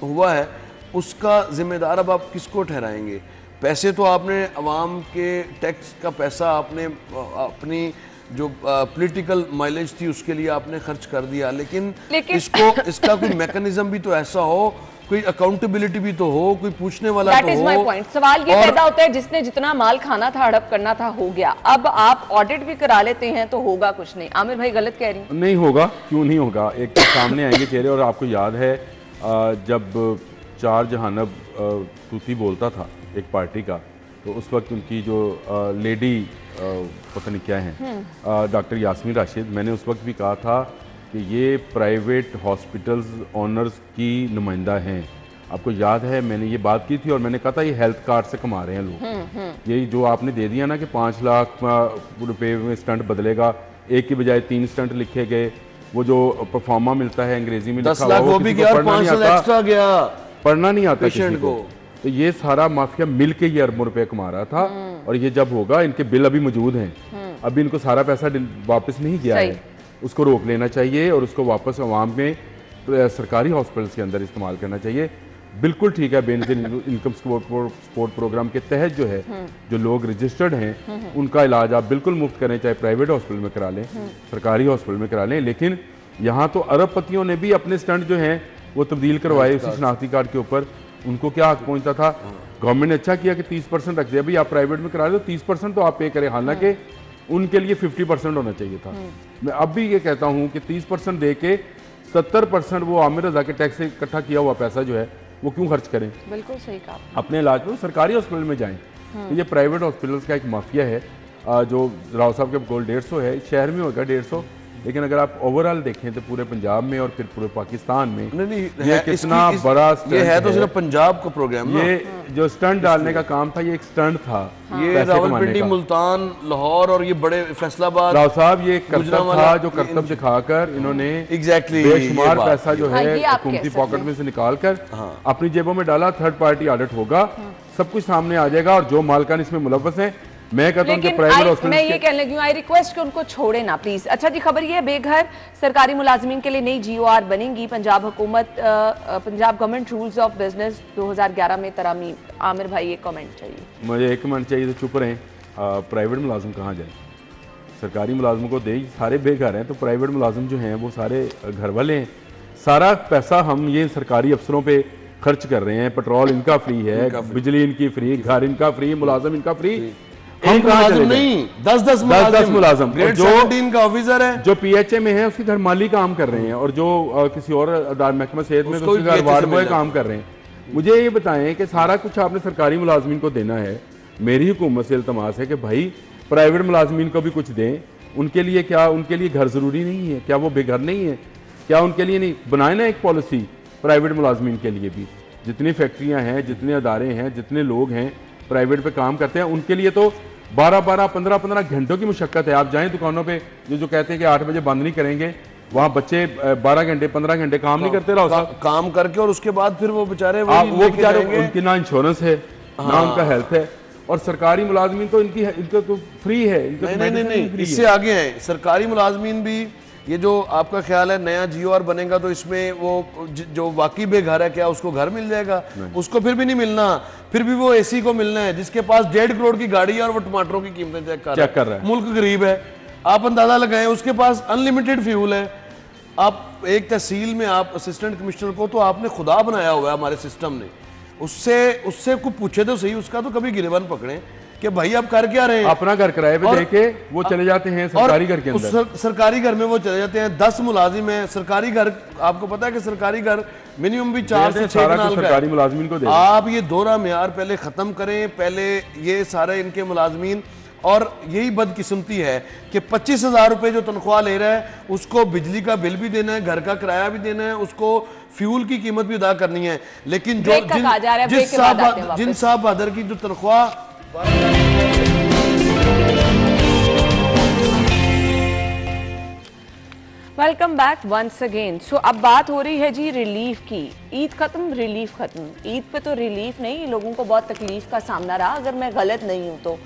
हुआ है उसका ज़िम्मेदार अब आप किसको ठहराएंगे? पैसे तो आपने अवाम के टैक्स का पैसा आपने अपनी जो पॉलिटिकल माइलेज थी उसके लिए आपने खर्च कर दिया, लेकिन इसका कोई मैकेनिज्म भी तो ऐसा हो, कोई अकाउंटेबिलिटी भी तो हो, कोई पूछने वाला तो हो।
सवाल ये पैदा होता है, जिसने जितना माल खाना था, हड़प करना था, हो गया। अब आप ऑडिट भी करा लेते हैं तो होगा कुछ नहीं। आमिर भाई गलत कह रही हूँ?
नहीं होगा, क्यों नहीं होगा। एक तो सामने आएंगे चेहरे, और आपको याद है जब चार जहानब तूती बोलता था एक पार्टी का, तो उस वक्त उनकी जो लेडी पता नहीं क्या हैं, डॉक्टर यास्मीन राशिद, मैंने उस वक्त भी कहा था कि ये प्राइवेट हॉस्पिटल्स ओनर्स की नुमाइंदा हैं। आपको याद है मैंने ये बात की थी, और मैंने कहा था ये हेल्थ कार्ड से कमा रहे हैं लोग। यही जो आपने दे दिया ना कि 5 लाख रुपए में स्टंट बदलेगा, एक की बजाय 3 स्टंट लिखे गए। वो जो परफॉर्मा मिलता है अंग्रेजी में लिखा हुआ, वो किसी को पढ़ना नहीं आता किसी को। तो ये सारा माफिया मिल के ये अरबों रुपए कमा रहा था, और ये जब होगा, इनके बिल अभी मौजूद हैं, अभी इनको सारा पैसा वापस नहीं गया है, उसको रोक लेना चाहिए और उसको वापस अवाम में सरकारी हॉस्पिटल्स के अंदर इस्तेमाल करना चाहिए। बिल्कुल ठीक है, बेनजीर इनकम सपोर्ट प्रोग्राम के तहत जो है, जो लोग रजिस्टर्ड हैं उनका इलाज आप बिल्कुल मुफ्त करें, चाहे प्राइवेट हॉस्पिटल में करा लें, सरकारी हॉस्पिटल में करा लें। लेकिन यहाँ तो अरबपतियों ने भी अपने स्टंट जो हैं वो तब्दील करवाए उसी शनाख्ती कार्ड के ऊपर। उनको क्या हक पहुंचता था? गवर्नमेंट ने अच्छा किया कि 30% रख दिया, भाई आप प्राइवेट में करा रहे हो 30% तो आप पे करें, हालांकि उनके लिए 50% होना चाहिए था। मैं अब भी ये कहता हूँ कि 30% दे के 70% वो आमिर रजा के टैक्स से इकट्ठा किया हुआ पैसा जो है वो क्यों खर्च करें?
बिल्कुल सही कहा।
अपने इलाज में सरकारी हॉस्पिटल में जाएं, तो ये प्राइवेट हॉस्पिटल्स का एक माफिया है। जो राव साहब के गोल 150 है, शहर में होगा 150, लेकिन अगर आप ओवरऑल देखें तो पूरे पंजाब में और फिर पूरे पाकिस्तान में
नहीं
ये कितना बड़ा
ये है तो सिर्फ पंजाब का प्रोग्राम ना।
ये जो स्टंट डालने का काम था, ये एक स्टंट था।
ये रावलपिंडी, मुल्तान, लाहौर और ये बड़े फैसलाबाद,
राव साहब ये करतब था जो करतब दिखाकर इन्होंने
एग्जैक्टली
बेशुमार पैसा जो है
ये आप
हुकूमती
कह
पॉकेट में से निकाल कर अपनी जेबों में डाला। थर्ड पार्टी ऑडिट होगा, सब कुछ सामने आ जाएगा और जो मालकान इसमें मुलव्वस हैं, मैं कहता हूं कि प्राइवेट हॉस्पिटल
मैं ये कहने लगी हूं, आई रिक्वेस्ट कि उनको छोड़े ना प्लीज। अच्छा जी, खबर ये है बेघर सरकारी मुलाजमीन के लिए नई GOR बनेगी। पंजाब हुकूमत Punjab government rules of business 2011 में तरामीम। आमिर भाई ये कमेंट चाहिए।
मुझे एक कमेंट चाहिए, तो चुप रहें। प्राइवेट मुलाजिम कहाँ जाए? सरकारी मुलाजिमों को दे, सारे बेघर हैं, तो प्राइवेट मुलाजिम जो हैं वो सारे घर वाले हैं। सारा पैसा हम ये सरकारी अफसरों पे खर्च कर रहे हैं। पेट्रोल इनका फ्री है, बिजली इनकी फ्री, घर इनका फ्री, मुलाजिम इनका फ्री।
हम मुलाजिम नहीं, 10
मुलाजिम
जो का ऑफिसर है,
जो PHA में है उसके घर माली काम कर रहे हैं, और जो किसी और महकमा सेहत में तो उसके घर वार्ड बॉय काम कर रहे हैं। मुझे ये बताएं कि सारा कुछ आपने सरकारी मुलाजमीन को देना है। मेरी हुकूमत से इल्तमास है कि भाई प्राइवेट मुलाजमीन को भी कुछ दें। उनके लिए क्या, उनके लिए घर जरूरी नहीं है क्या? वो बेघर नहीं है क्या? उनके लिए नहीं बनाए ना एक पॉलिसी प्राइवेट मुलाजमीन के लिए भी। जितनी फैक्ट्रियां हैं, जितने अदारे हैं, जितने लोग हैं प्राइवेट पे काम करते हैं, उनके लिए तो 12-12, 15-15 घंटों की मुशक्कत है। आप जाएं दुकानों पे, जो कहते हैं कि 8 बजे बंद नहीं करेंगे, वहाँ बच्चे 12 घंटे 15 घंटे काम नहीं करते रहो साहब,
काम करके, और उसके बाद फिर वो बेचारे
उनकी ना इंश्योरेंस है ना उनका हेल्थ है। और सरकारी मुलाजमीन तो इनको तो फ्री है।
नहीं, इससे आगे हैं सरकारी मुलाजमीन भी। ये जो आपका ख्याल है नया GOR बनेगा तो इसमें वो जो वाकई बेघर है, क्या उसको घर मिल जाएगा? उसको फिर भी नहीं मिलना, फिर भी वो AC को मिलना है जिसके पास 1.5 करोड़ की गाड़ी है और वो टमाटरों की कीमतें चेक कर रहा है। मुल्क गरीब है, आप अंदाजा लगाएं, उसके पास अनलिमिटेड फ्यूल है। आप एक तहसील में आप असिस्टेंट कमिश्नर को तो आपने खुदा बनाया हुआ है हमारे सिस्टम ने, उससे को पूछे तो सही, उसका तो कभी गिरबान पकड़े कि भाई आप कर क्या रहे हैं।
अपना घर किराए पे देके वो चले जाते हैं सरकारी घर के अंदर।
सरकारी घर में वो चले जाते हैं। 10 मुलाजिम है सरकारी घर। आपको पता है कि सरकारी घर मिनिमम भी 4 से 6 कनाल का
सरकारी मुलाजमीन को दे।
आप ये दोहरा मेयार पहले खत्म करें, पहले ये सारे इनके मुलाजमीन। और यही बदकिस्मती है कि 25,000 रुपए जो तनख्वाह ले रहा है उसको बिजली का बिल भी देना है, घर का किराया भी देना है, उसको फ्यूल की कीमत भी अदा करनी है। लेकिन जो जिन साहब बहादुर की जो तनख्वाह
वेलकम बैक वंस अगेन। सो अब बात हो रही है जी रिलीफ की। ईद खत्म, रिलीफ खत्म। ईद पे तो रिलीफ नहीं, लोगों को बहुत तकलीफ का सामना रहा, अगर मैं गलत नहीं हूं तो।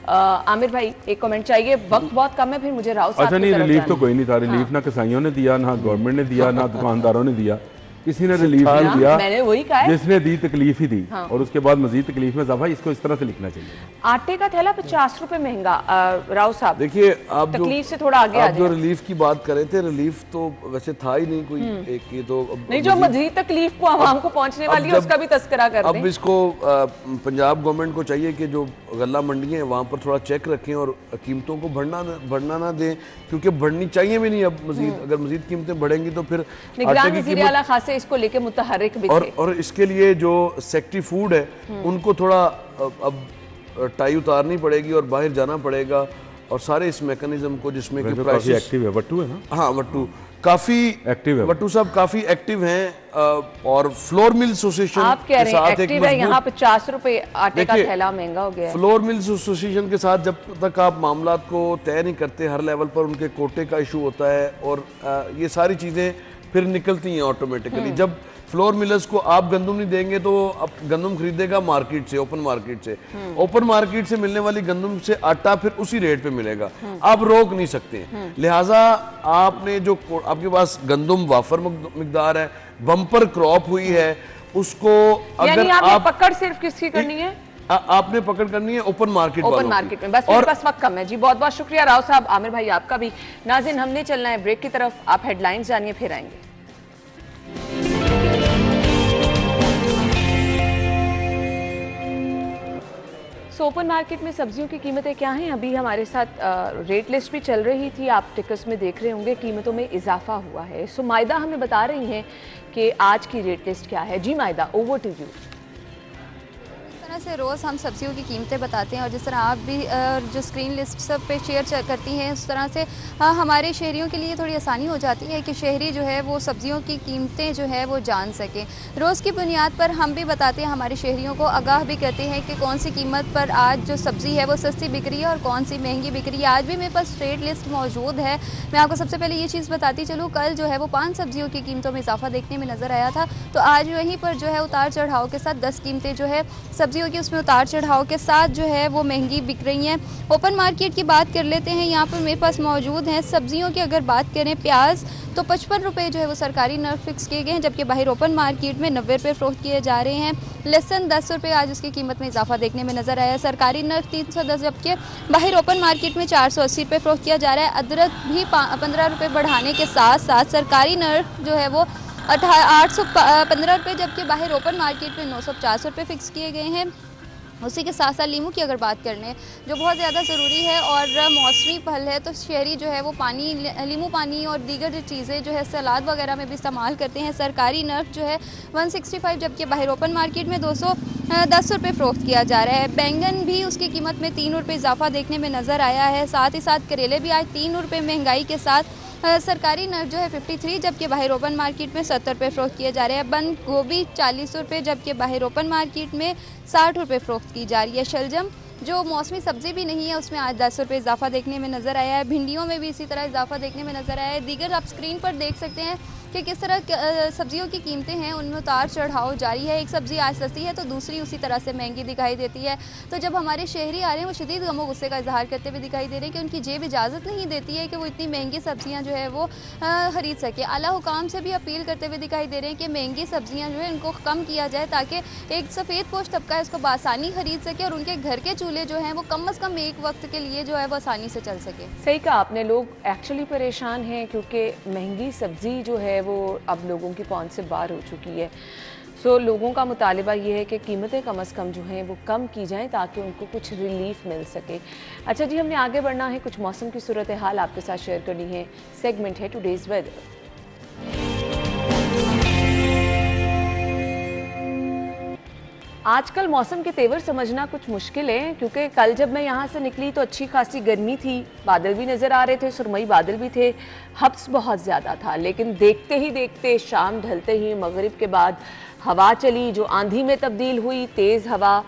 आमिर भाई एक कमेंट चाहिए, वक्त बहुत कम है, फिर मुझे राव साहब।
अच्छा नहीं, रिलीफ तो कोई नहीं था। रिलीफ ना किसाइयों ने दिया, ना गवर्नमेंट ने दिया, ना दुकानदारों ने दिया, किसी ने रिलीफ नहीं दिया।
मैंने वही कहा है,
जिसने दी तकलीफ ही दी। और उसके बाद मजीद तकलीफ में इजाफा। इसको इस तरह से लिखना चाहिए।
आटे का थैला 50 रुपए महंगा। राव साहब
देखिए, आप
तकलीफ से थोड़ा आगे आ
जो रिलीफ की बात कर रहे थे, रिलीफ तो वैसे था ही नहीं कोई एक। ये तो
नहीं, जो मजीद तकलीफ को आवाम को पहुंचने वाली है उसका भी तस्करा कर दें।
अब इसको पंजाब गवर्नमेंट को चाहिए कि जो गल्ला मंडियां हैं वहाँ पर थोड़ा चेक रखें और कीमतों को बढ़ना ना दें, क्योंकि बढ़नी चाहिए भी नहीं। अब मजीद अगर मजीद कीमतें बढ़ेंगी तो फिर
निगरान वज़ीर आला खासे इसको लेके मुतहर्रिक भी थे।
और इसके लिए जो सेक्रेटरी फूड है उनको थोड़ा अब टाई उतारनी पड़ेगी और बाहर जाना पड़ेगा, और सारे इस मैकेनिज्म को जिसमें कि
काफी एक्टिव है वट्टू है ना।
हाँ, वट्टू काफी
एक्टिव है,
वट्टू साहब काफी एक्टिव हैं। और फ्लोर मिल एसोसिएशन
आप कह रहे हैं एक्टिव है, यहाँ 50 रुपए आटे का थैला महंगा हो गया है।
फ्लोर मिल्स एसोसिएशन के साथ जब तक आप मामला को तय नहीं करते, हर लेवल पर उनके कोटे का इशू होता है और ये सारी चीजें फिर निकलती हैं ऑटोमेटिकली। जब फ्लोर मिलर्स को आप गंदम नहीं देंगे तो अब गंदम खरीदेगा मार्केट से, ओपन मार्केट से। ओपन मार्केट से मिलने वाली गंदम से आटा फिर उसी रेट पे मिलेगा। आप रोक नहीं सकते। लिहाजा आपने जो आपके पास गंदम वाफर मिकदार है, बम्पर क्रॉप हुई है, उसको अगर आप
पकड़ सिर्फ किसकी करनी है?
आपने पकड़ करनी है ओपन मार्केट
में। बस मेरे पास वक्त कम है जी। बहुत बहुत शुक्रिया राव साहब, आमिर भाई आपका भी। नाज़रीन, हमने चलना है ब्रेक की तरफ। आप हेडलाइंस जानिए, फिर आएंगे। ओपन मार्केट में सब्जियों की कीमतें क्या हैं? अभी हमारे साथ रेट लिस्ट भी चल रही थी, आप टिकट्स में देख रहे होंगे, कीमतों में इजाफा हुआ है। सो मायदा हमें बता रही हैं कि आज की रेट लिस्ट क्या है। जी मायदा, ओवर टू यू।
तरह से रोज़ हम सब्जियों की कीमतें बताते हैं और जिस तरह आप भी जो स्क्रीन लिस्ट सब पे शेयर करती हैं, उस तरह से हमारे शहरियों के लिए थोड़ी आसानी हो जाती है कि शहरी जो है वो सब्जियों की कीमतें जो है वो जान सकें। रोज़ की बुनियाद पर हम भी बताते हैं, हमारे शहरियों को आगाह भी करते हैं कि कौन सी कीमत पर आज जो सब्ज़ी है वो सस्ती बिक रही है और कौन सी महंगी बिक रही है। आज भी मेरे पास ट्रेड लिस्ट मौजूद है। मैं आपको सबसे पहले ये चीज़ बताती चलूँ, कल जो है वो 5 सब्जियों की कीमतों में इजाफा देखने में नज़र आया था, तो आज वहीं पर जो है उतार चढ़ाव के साथ 10 कीमतें जो है सब्जियों की उसमें उतार चढ़ाव के साथ जो है वो महंगी बिक रही हैं। ओपन मार्केट की बात कर लेते हैं, यहाँ पर मेरे पास मौजूद हैं सब्जियों की। अगर बात करें प्याज तो 55 रुपये जो है वो सरकारी नर्ख फिक्स किए गए हैं, जबकि बाहर ओपन मार्केट में 90 रुपये फ़रोख्त किए जा रहे हैं। लहसुन 10 रुपये आज उसकी कीमत में इजाफा देखने में नज़र आया। सरकारी नर्ख 310, जबकि बाहर ओपन मार्केट में 480 रुपये फ़रोख्त किया जा रहा है। अदरक भी 15 रुपये बढ़ाने के साथ साथ सरकारी नर्ख जो है वो 815 रुपये, जबकि बाहर ओपन मार्केट में 950 रुपये फ़िक्स किए गए हैं। उसी के साथ साथ लीमू की अगर बात कर लें जो बहुत ज़्यादा ज़रूरी है और मौसमी फल है, तो शहरी जो है वो पानी, लीमू पानी और दीगर जो चीज़ें जो है सलाद वगैरह में भी इस्तेमाल करते हैं। सरकारी नर्ख जो है 165, जबकि बाहर ओपन मार्केट में 210 रुपये फ़रोख्त किया जा रहा है। बैंगन भी उसकी कीमत में 3 रुपये इजाफा देखने में नज़र आया है। साथ ही साथ करेले भी आज 3 रुपये महंगाई के साथ सरकारी नर्ख जो है 53, जबकि बाहर ओपन मार्केट में 70 रुपये फ़रोख्त किए जा रहे हैं। बंद गोभी 40 रुपये, जबकि बाहर ओपन मार्केट में 60 रुपये फ़रोख्त की जा रही है। शलजम जो मौसमी सब्ज़ी भी नहीं है उसमें आज 10 रुपये इजाफा देखने में नज़र आया है। भिंडियों में भी इसी तरह इजाफा देखने में नज़र आया है। दीगर आप स्क्रीन पर देख सकते हैं कि किस तरह सब्जियों की कीमतें हैं, उनमें उतार चढ़ाव जारी है। एक सब्ज़ी आज सस्ती है तो दूसरी उसी तरह से महंगी दिखाई देती है। तो जब हमारे शहरी आ रहे हैं वो शदीद गम गुस्से का इजहार करते हुए दिखाई दे रहे हैं कि उनकी जेब इजाज़त नहीं देती है कि वो इतनी महंगी सब्जियां जो है वो खरीद सके। आला हुकाम से भी अपील करते हुए दिखाई दे रहे हैं कि महंगी सब्जियाँ जो है इनको कम किया जाए ताकि एक सफ़ेद पोश तबका है इसको बआसानी खरीद सके और उनके घर के चूल्हे जो हैं वो कम अज़ कम एक वक्त के लिए जो है वो आसानी से चल सके।
सही कहा आपने, लोग एक्चुअली परेशान हैं क्योंकि महंगी सब्ज़ी जो है वो अब लोगों की पहुंच से बाहर हो चुकी है। सो लोगों का मुतालिबा ये है कि कीमतें कम अज़ कम जो हैं वो कम की जाएं ताकि उनको कुछ रिलीफ मिल सके। अच्छा जी, हमने आगे बढ़ना है, कुछ मौसम की सूरत हाल आपके साथ शेयर करनी है। सेगमेंट है टुडेज़ वेदर। आजकल मौसम के तेवर समझना कुछ मुश्किल है क्योंकि कल जब मैं यहाँ से निकली तो अच्छी खासी गर्मी थी, बादल भी नज़र आ रहे थे, सुरमई बादल भी थे, हब्स बहुत ज़्यादा था। लेकिन देखते ही देखते शाम ढलते ही मगरिब के बाद हवा चली जो आंधी में तब्दील हुई। तेज़ हवा,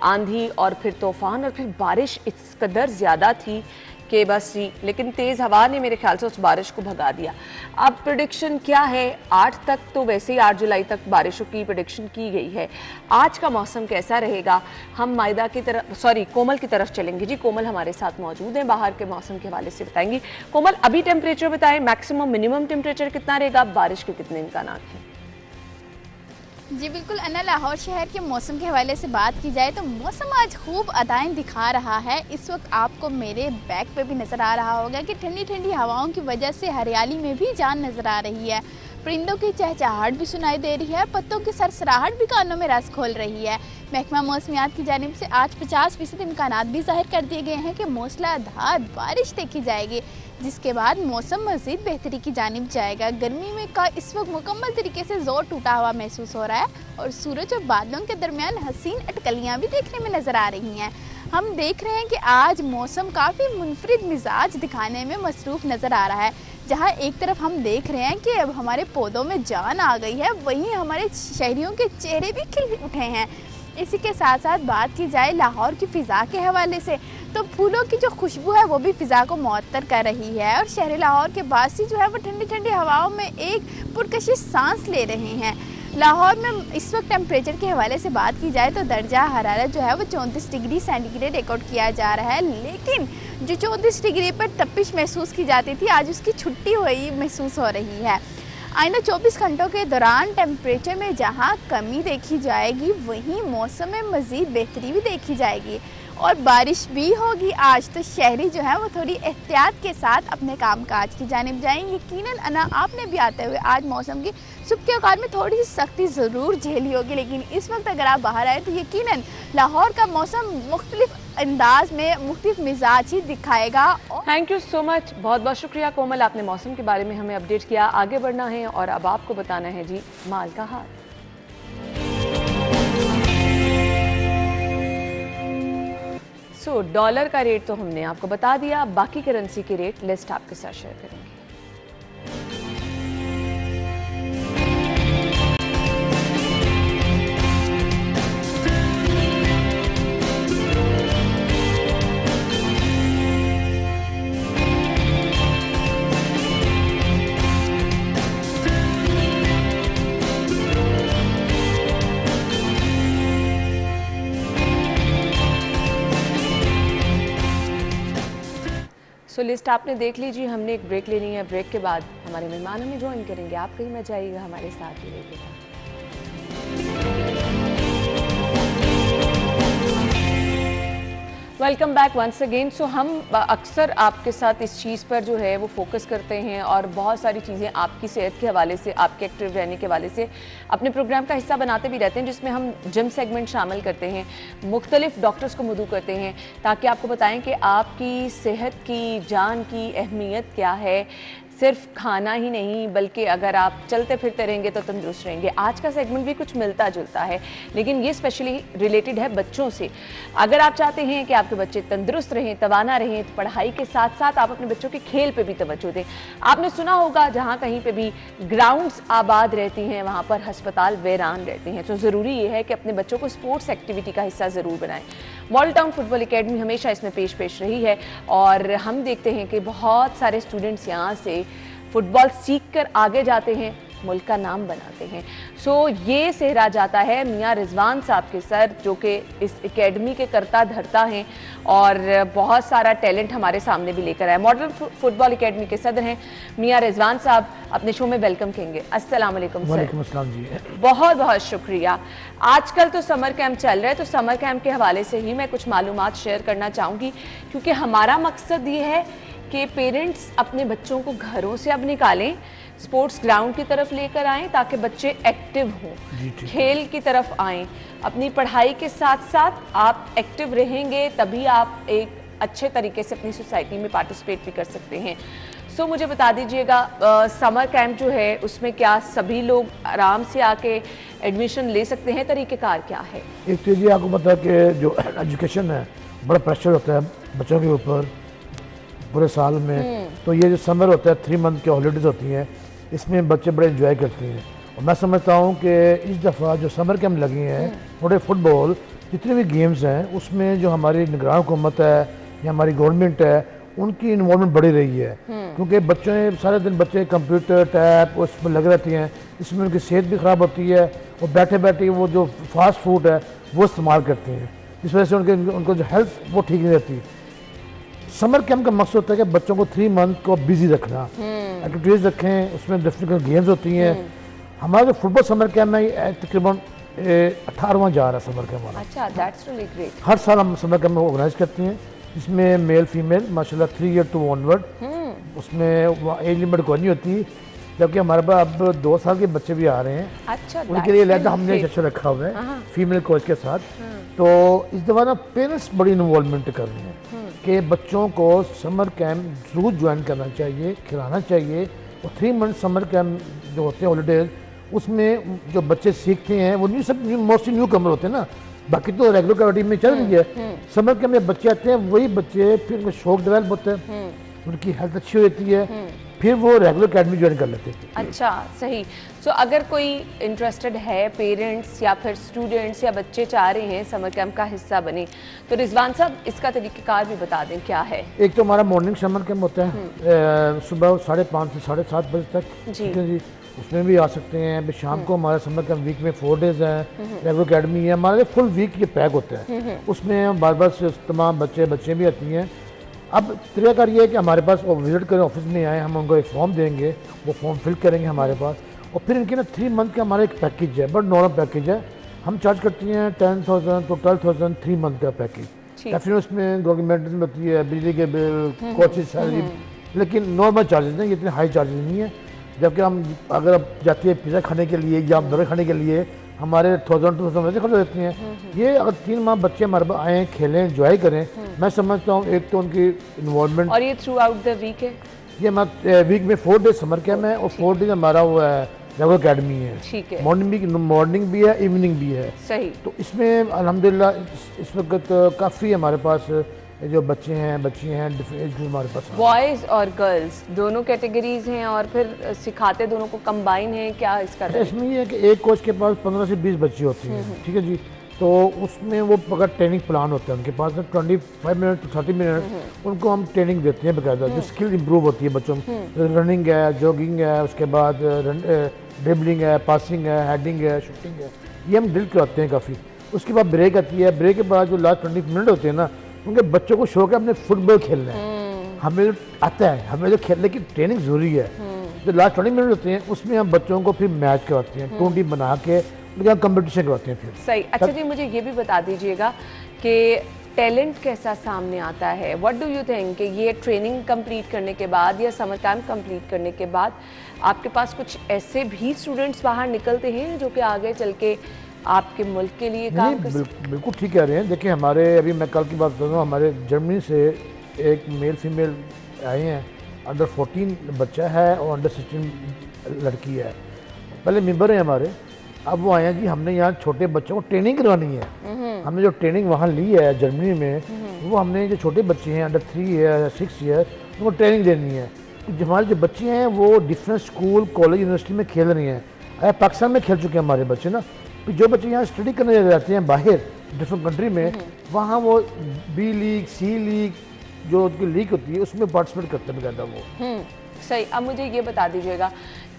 आंधी और फिर तूफ़ान और फिर बारिश इस कदर ज़्यादा थी कि बस जी, लेकिन तेज़ हवा ने मेरे ख्याल से उस बारिश को भगा दिया। अब प्रेडिक्शन क्या है, 8 तक तो वैसे ही 8 जुलाई तक बारिशों की प्रेडिक्शन की गई है। आज का मौसम कैसा रहेगा, हम मायदा की तरफ कोमल की तरफ चलेंगे। जी कोमल हमारे साथ मौजूद हैं, बाहर के मौसम के हवाले से बताएंगी। कोमल, अभी टेम्परेचर बताएं, मैक्सिमम मिनिमम टेम्परेचर कितना रहेगा, बारिश के कितने इम्कान हैं?
जी बिल्कुल अन्ना, लाहौर शहर के मौसम के हवाले से बात की जाए तो मौसम आज खूब अदाएं दिखा रहा है। इस वक्त आपको मेरे बैक पे भी नज़र आ रहा होगा कि ठंडी ठंडी हवाओं की वजह से हरियाली में भी जान नज़र आ रही है। परिंदों की चहचहाहट भी सुनाई दे रही है, पत्तों की सरसराहट भी कानों में रस खोल रही है। महकमा मौसमियात की जानिब से आज 50% इम्कानात भी जाहिर कर दिए गए हैं कि मूसलाधार बारिश देखी जाएगी, जिसके बाद मौसम मज़ीद बेहतरी की जानिब जाएगा। गर्मी में का इस वक्त मुकम्मल तरीके से जोर टूटा हुआ महसूस हो रहा है और सूरज और बादलों के दरमियान हसीन अटकलियाँ भी देखने में नज़र आ रही हैं। हम देख रहे हैं कि आज मौसम काफ़ी मुनफरिद मिजाज दिखाने में मसरूफ़ नज़र आ रहा है। जहाँ एक तरफ हम देख रहे हैं कि अब हमारे पौधों में जान आ गई है, वहीं हमारे शहरियों के चेहरे भी खिल उठे हैं। इसी के साथ साथ बात की जाए लाहौर की फ़िज़ा के हवाले से तो फूलों की जो खुशबू है वो भी फ़िज़ा को मुअत्तर कर रही है और शहर लाहौर के बासी जो है वो ठंडी ठंडी हवाओं में एक पुरकशिश सांस ले रहे हैं। लाहौर में इस वक्त टेम्परेचर के हवाले से बात की जाए तो दर्जा हरारत जो है वो 34 डिग्री सेंटीग्रेड रिकॉर्ड किया जा रहा है, लेकिन जो 34 डिग्री पर तपिश महसूस की जाती थी आज उसकी छुट्टी हुई महसूस हो रही है। आइंदा 24 घंटों के दौरान टेम्परेचर में जहां कमी देखी जाएगी वहीं मौसम में मज़ीद बेहतरी भी देखी जाएगी और बारिश भी होगी आज। तो शहरी जो है वो थोड़ी एहतियात के साथ अपने कामकाज की जानिब जाएंगे। यकीनन अना आपने भी आते हुए आज मौसम की सुबह के औकात में थोड़ी सी सख्ती ज़रूर झेली होगी, लेकिन इस वक्त अगर आप बाहर आए तो यकीनन लाहौर का मौसम मुख्तलिफ अंदाज में मुख्तलिफ मिजाज ही दिखाएगा।
थैंक यू सो मच, बहुत बहुत शुक्रिया कोमल, आपने मौसम के बारे में हमें अपडेट किया। आगे बढ़ना है और अब आपको बताना है जी माल का हाल। सो डॉलर का रेट तो हमने आपको बता दिया, बाकी करेंसी के रेट लिस्ट आपके साथ शेयर करेंगे। सो लिस्ट आपने देख लीजिए, हमने एक ब्रेक लेनी है, ब्रेक के बाद हमारे मेहमान हमें ज्वाइन करेंगे। आप कहीं मत जाइएगा, हमारे साथ ही रहिएगा। Welcome back once again. So हम अक्सर आपके साथ इस चीज़ पर जो है वो फोकस करते हैं और बहुत सारी चीज़ें आपकी सेहत के हवाले से, आपके एक्टिव रहने के हवाले से अपने प्रोग्राम का हिस्सा बनाते भी रहते हैं, जिसमें हम जिम सेगमेंट शामिल करते हैं, मुख्तलिफ डॉक्टर्स को मदऊ करते हैं ताकि आपको बताएं कि आपकी सेहत की, जान की अहमियत क्या है। सिर्फ खाना ही नहीं बल्कि अगर आप चलते फिरते रहेंगे तो तंदुरुस्त रहेंगे। आज का सेगमेंट भी कुछ मिलता जुलता है, लेकिन ये स्पेशली रिलेटेड है बच्चों से। अगर आप चाहते हैं कि आपके बच्चे तंदुरुस्त रहें, तवाना रहें, तो पढ़ाई के साथ साथ आप अपने बच्चों के खेल पे भी तवज्जो दें। आपने सुना होगा जहाँ कहीं पे भी ग्राउंड्स आबाद रहती हैं वहाँ पर अस्पताल वीरान रहते हैं। तो ज़रूरी ये है कि अपने बच्चों को स्पोर्ट्स एक्टिविटी का हिस्सा ज़रूर बनाएं। मॉडल टाउन फुटबॉल एकेडमी हमेशा इसमें पेश रही है और हम देखते हैं कि बहुत सारे स्टूडेंट्स यहाँ से फुटबॉल सीख कर आगे जाते हैं, मुल्क का नाम बनाते हैं। सो ये सेहरा जाता है मियाँ रिजवान साहब के सर, जो कि इस एकेडमी के करता धरता हैं और बहुत सारा टैलेंट हमारे सामने भी लेकर आए। मॉडल फुटबॉल एकेडमी के सदर हैं मियाँ रिजवान साहब, अपने शो में वेलकम कहेंगे। अस्सलाम वालेकुम सर।
वालेकुम अस्सलाम जी।
बहुत बहुत शुक्रिया। आजकल तो समर कैंप चल रहा है, तो समर कैंप के हवाले से ही मैं कुछ मालूमात शेयर करना चाहूँगी, क्योंकि हमारा मकसद ये है कि पेरेंट्स अपने बच्चों को घरों से अब निकालें, स्पोर्ट्स ग्राउंड की तरफ लेकर आएं ताकि बच्चे एक्टिव हों, खेल की तरफ आएं। अपनी पढ़ाई के साथ साथ आप एक्टिव रहेंगे तभी आप एक अच्छे तरीके से अपनी सोसाइटी में पार्टिसिपेट भी कर सकते हैं। सो मुझे बता दीजिएगा, समर कैंप जो है उसमें क्या सभी लोग आराम से आके एडमिशन ले सकते हैं? तरीक़ेकार क्या है?
एक तो ये आपको पता है कि जो एजुकेशन है बड़ा प्रेशर होता है बच्चों के ऊपर पूरे साल में, तो ये जो समर होता है 3 मंथ की हॉलीडेज़ होती हैं, इसमें बच्चे बड़े एंजॉय करते हैं। और मैं समझता हूँ कि इस दफ़ा जो समर कैंप लगे हैं, थोड़े फुटबॉल जितने भी गेम्स हैं उसमें जो हमारी निगरान हुकूमत है या हमारी गवर्नमेंट है उनकी इन्वॉल्वमेंट बढ़ी रही है, क्योंकि बच्चों ने सारे दिन बच्चे कंप्यूटर टैब उसमें लगे रहती हैं, इसमें उनकी सेहत भी ख़राब होती है और बैठे बैठे वो जो फास्ट फूड है वो इस्तेमाल करते हैं, इस वजह से उनको जो हेल्थ वो ठीक नहीं रहती। समर कैंप का मकसद होता है कि बच्चों को 3 मंथ को बिजी रखना, एक्टिविटीज़ रखें, उसमें डिफरेंट गेम्स होती हैं। हमारा जो फुटबॉल समर कैंप है तकरीबन 18वां जा रहा है समर कैंप वाला।
अच्छा, दैट्स रियली ग्रेट।
हर साल हम समर कैंप ऑर्गेनाइज करते हैं, इसमें मेल फीमेल माशाल्लाह 3 ईयर टू ऑनवर्ड, उसमें एज लिमिट कोई नहीं होती, जबकि हमारे पास अब 2 साल के बच्चे भी आ रहे हैं।
अच्छा,
उनके लिए अलग हमने सेक्शन रखा हुआ है फीमेल कोच के साथ। तो इस दफ़ा ना पेरेंट्स बड़ी इन्वॉल्वमेंट कर रहे हैं कि बच्चों को समर कैंप ज़रूर ज्वाइन करना चाहिए, खिलाना चाहिए। और 3 मंथ समर कैंप जो होते हैं हॉलीडेज, उसमें जो बच्चे सीखते हैं वो मोस्टली न्यू कमर होते हैं ना, बाकी तो रेगुलर कैटेगरी में चल रही है। समर कैंप में बच्चे आते हैं, वही बच्चे फिर उनका शौक डेवलप होता है, उनकी हेल्थ अच्छी होती है, फिर वो रेगुलर अकेडमी ज्वाइन कर लेते हैं।
अच्छा, सही। सो अगर कोई इंटरेस्टेड है, पेरेंट्स या फिर स्टूडेंट्स या बच्चे चाह रहे हैं समर कैंप का हिस्सा बने, तो रिजवान साहब इसका तरीक़ेकार भी बता दें क्या है?
एक तो हमारा मॉर्निंग समर कैंप होता है सुबह 5:30 से 7:30 बजे तक, ठीक है जी, उसमें भी आ सकते हैं। अभी शाम को हमारा समर कैंप वीक में 4 डेज़ है, रेगुलर अकेडमी है, हमारे फुल वीक ये पैक होता है, उसमें बार से तमाम बच्चे भी आती हैं। अब तरीक़ाकार ये है कि हमारे पास वो विज़िट करें, ऑफिस में आए, हम उनको एक फॉर्म देंगे, वो फॉर्म फिल करेंगे हमारे पास, और फिर इनके ना 3 मंथ का हमारा एक पैकेज है, बट नॉर्मल पैकेज है। हम चार्ज करते हैं 10,000 to 12,000 3 मंथ का पैकेज। या फिर उसमें गवर्नमेंट में होती है बिजली के बिल, कोचिंग सैलरी, लेकिन नॉर्मल चार्जेस नहीं, इतने हाई चार्जेस नहीं है। जबकि हम अगर आप जाती है पिज़्ज़ा खाने के लिए या बर्गर खाने के लिए, हमारे 1,000-2,000 वैसे खर्च हो जाती हैं। ये अगर 3 माह बच्चे हमारे पास आएँ, खेलें, एंजॉय करें, मैं समझता हूँ एक तो उनकी इन्वॉल्वमेंट।
और ये थ्रू आउट द वीक है?
ये हमारा वीक में 4 डेज समर कैंप है और 4 डेज हमारा वो है रेगुलर अकेडमी है,
ठीक है।
मॉर्निंग भी है, इवनिंग भी है।
सही।
तो इसमें अल्हम्दुलिल्लाह इस वक्त काफ़ी हमारे पास जो बच्चे हैं बच्चियाँ हैं डिफरेंट एज ग्रुप हमारे पास हैं।
बॉयज़ और गर्ल्स दोनों कैटेगरीज हैं और फिर सिखाते दोनों को कंबाइन है, क्या इसका
अच्छा, इसमें ये है कि एक कोच के पास 15 से 20 बच्चे होती हैं, ठीक है जी। तो उसमें वो अगर ट्रेनिंग प्लान होता है उनके पास 25 मिनट टू 30 मिनट उनको हम ट्रेनिंग देते हैं बाकायदा, जो स्किल इंप्रूव होती है बच्चों में। रनिंग है, जॉगिंग है, उसके बाद ड्रिबलिंग है, पासिंग है, हेडिंग है, शूटिंग है, ये हम ड्रिल कराते हैं काफ़ी। उसके बाद ब्रेक आती है, ब्रेक के बाद जो लास्ट 20 मिनट होते हैं ना, उनके बच्चों को शौक है अपने फुटबॉल खेलना है, हमें आता है, हमें जो खेलने की ट्रेनिंग ज़रूरी है। जो लास्ट 20 मिनट होते हैं उसमें हम बच्चों को फिर मैच करवाते हैं, टूर टीम बना के उनका कंपटीशन करवाते हैं फिर।
सही। अच्छा जी, मुझे ये भी बता दीजिएगा कि टैलेंट कैसा सामने आता है? व्हाट डू यू थिंक कि ये ट्रेनिंग कंप्लीट करने के बाद या समर कैंप कंप्लीट करने के बाद आपके पास कुछ ऐसे भी स्टूडेंट्स बाहर निकलते हैं जो कि आगे चल के आपके मुल्क के लिए काम कर सकते?
बिल्कुल ठीक कह रहे हैं। देखिए हमारे अभी मैं कल की बात कर रहा हूँ, हमारे जर्मनी से एक मेल फीमेल आए हैं, अंडर 14 बच्चा है और अंडर 16 लड़की है, पहले मेंबर हैं हमारे। अब वो आए हैं जी, हमने यहाँ छोटे बच्चों को ट्रेनिंग करवानी है। हमने जो ट्रेनिंग वहाँ ली है जर्मनी में, वो हमने जो छोटे बच्चे हैं अंडर 3 ईयर या 6 ईयर उनको ट्रेनिंग देनी है। तो हमारे जो बच्चे हैं वो डिफरेंट स्कूल कॉलेज यूनिवर्सिटी में खेल रहे हैं। पाकिस्तान में खेल चुके हैं हमारे बच्चे ना, तो जो बच्चे यहाँ स्टडी करने जाते हैं बाहर डिफरेंट कंट्री में, वहाँ वो बी लीग सी लीग जो उनकी लीग होती है उसमें पार्टिसिपेट करते हैं बकायदा वो।
सही। अब मुझे ये बता दीजिएगा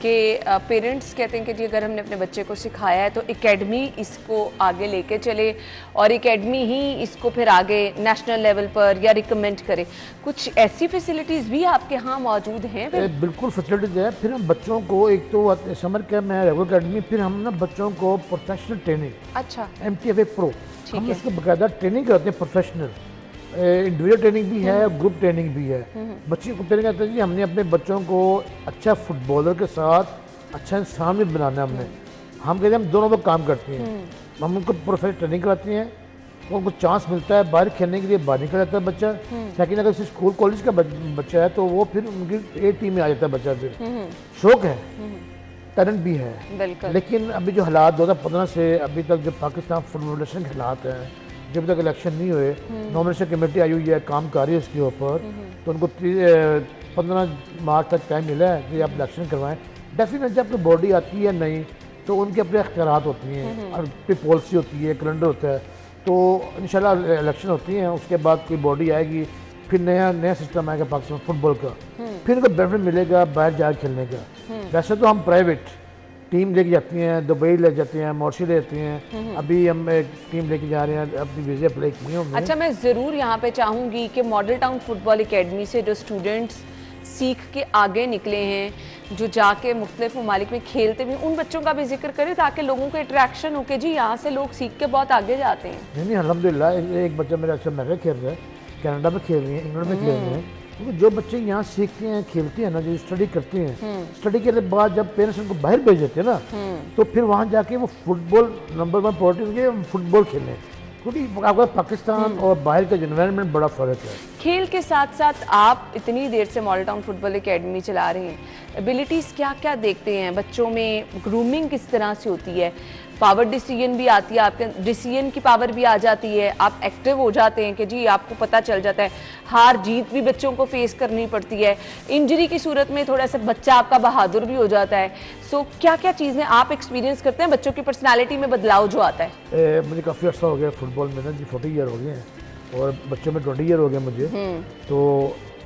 कि पेरेंट्स कहते हैं कि जी अगर हमने अपने बच्चे को सिखाया है तो एकेडमी इसको आगे लेके चले और एकेडमी ही इसको फिर आगे नेशनल लेवल पर या रिकमेंड करे। कुछ ऐसी फैसिलिटीज़ भी आपके यहाँ मौजूद हैं?
बिल्कुल फैसिलिटीज़ है। फिर हम बच्चों को एक तो समर कैम्प में रेगुलर अकेडमी, फिर हम ना बच्चों को प्रोफेशनल ट्रेनिंग,
अच्छा,
MTFA प्रो, हम उसको बाकायदा ट्रेनिंग करते हैं। प्रोफेशनल इंडिविजुअल ट्रेनिंग भी है, ग्रुप ट्रेनिंग भी है। बच्चे को ट्रेनिंग करते हैं जी, हमने अपने बच्चों को अच्छा फुटबॉलर के साथ अच्छा इंसान भी बनाना है। हम कहते हैं हम दोनों लोग काम करते हैं। हम उनको प्रोफेशनल ट्रेनिंग कराते हैं, उनको चांस मिलता है बाहर खेलने के लिए, बाहर निकल जाता है बच्चा। सेकंड अगर स्कूल कॉलेज का बच्चा है तो वो फिर उनकी A टीम में आ जाता है बच्चा। फिर शौक है, टैलेंट भी है। लेकिन अभी जो हालात 2015 से अभी तक जो पाकिस्तान फुटबॉल फेडरेशन के हालात हैं, जब तक इलेक्शन नहीं हुए, नॉमिनेशन कमेटी आई हुई है, काम कर रही है उसके ऊपर, तो उनको 15 मार्च तक टाइम मिला है कि आप इलेक्शन करवाएं। डेफिनेटली जब कोई बॉडी आती है नहीं तो उनके अपने अख्तियारात होती हैं और फिर पॉलिसी होती है, कैलेंडर होता है, तो इंशाल्लाह इलेक्शन होती हैं, उसके बाद कोई बॉडी आएगी, फिर नया सिस्टम आएगा पाकिस्तान फुटबॉल का, फिर उनको बेनिफिट मिलेगा बाहर जाकर खेलने का। वैसे तो हम प्राइवेट टीम लेके जाती हैं, दुबई ले जाते हैं, मॉर्शी ले जाते हैं। अभी हम एक टीम लेके जा रहे हैं, अपनी वीज़ा अप्लाई की है।
अच्छा, मैं ज़रूर यहाँ पे चाहूँगी कि मॉडल टाउन फुटबॉल एकेडमी से जो स्टूडेंट्स सीख के आगे निकले हैं, जो जाके मुख्तलिफ ममालिक में खेलते भी, उन बच्चों का भी जिक्र करें ताकि लोगों को इंटरेक्शन हो कि जी यहाँ से लोग सीख के बहुत आगे जाते हैं।
नहीं, अल्हम्दुलिल्लाह एक बच्चा मेरा अच्छा मैच खेल रहा है, कनाडा में खेल रही है, इंग्लैंड में खेल रहे हैं। क्योंकि जो बच्चे यहाँ सीखते हैं, खेलते हैं ना, जो स्टडी करते हैं, स्टडी के बाद जब पेरेंट्स उनको बाहर भेज देते हैं ना, तो फिर वहाँ जाके वो फुटबॉल नंबर 1 प्रायोरिटी है, फुटबॉल खेलें। क्योंकि आपका पाकिस्तान और बाहर का एनवायरनमेंट बड़ा फ़र्क है।
खेल के साथ साथ आप इतनी देर से मॉडल टाउन फुटबॉल एकेडमी चला रहे हैं, एबिलिटीज़ क्या क्या देखते हैं बच्चों में? ग्रूमिंग किस तरह से होती है? पावर डिसीजन भी आती है, आपके डिसीजन की पावर भी आ जाती है, आप एक्टिव हो जाते हैं कि जी आपको पता चल जाता है, हार जीत भी बच्चों को फेस करनी पड़ती है, इंजरी की सूरत में थोड़ा सा बच्चा आपका बहादुर भी हो जाता है। सो क्या क्या चीज़ें आप एक्सपीरियंस करते हैं बच्चों की पर्सनैलिटी में बदलाव जो आता है?
मुझे काफ़ी अर्सा हो गया फुटबॉल में ना जी, 40 ईयर हो गए हैं और बच्चों में 20 ईयर हो गए मुझे। तो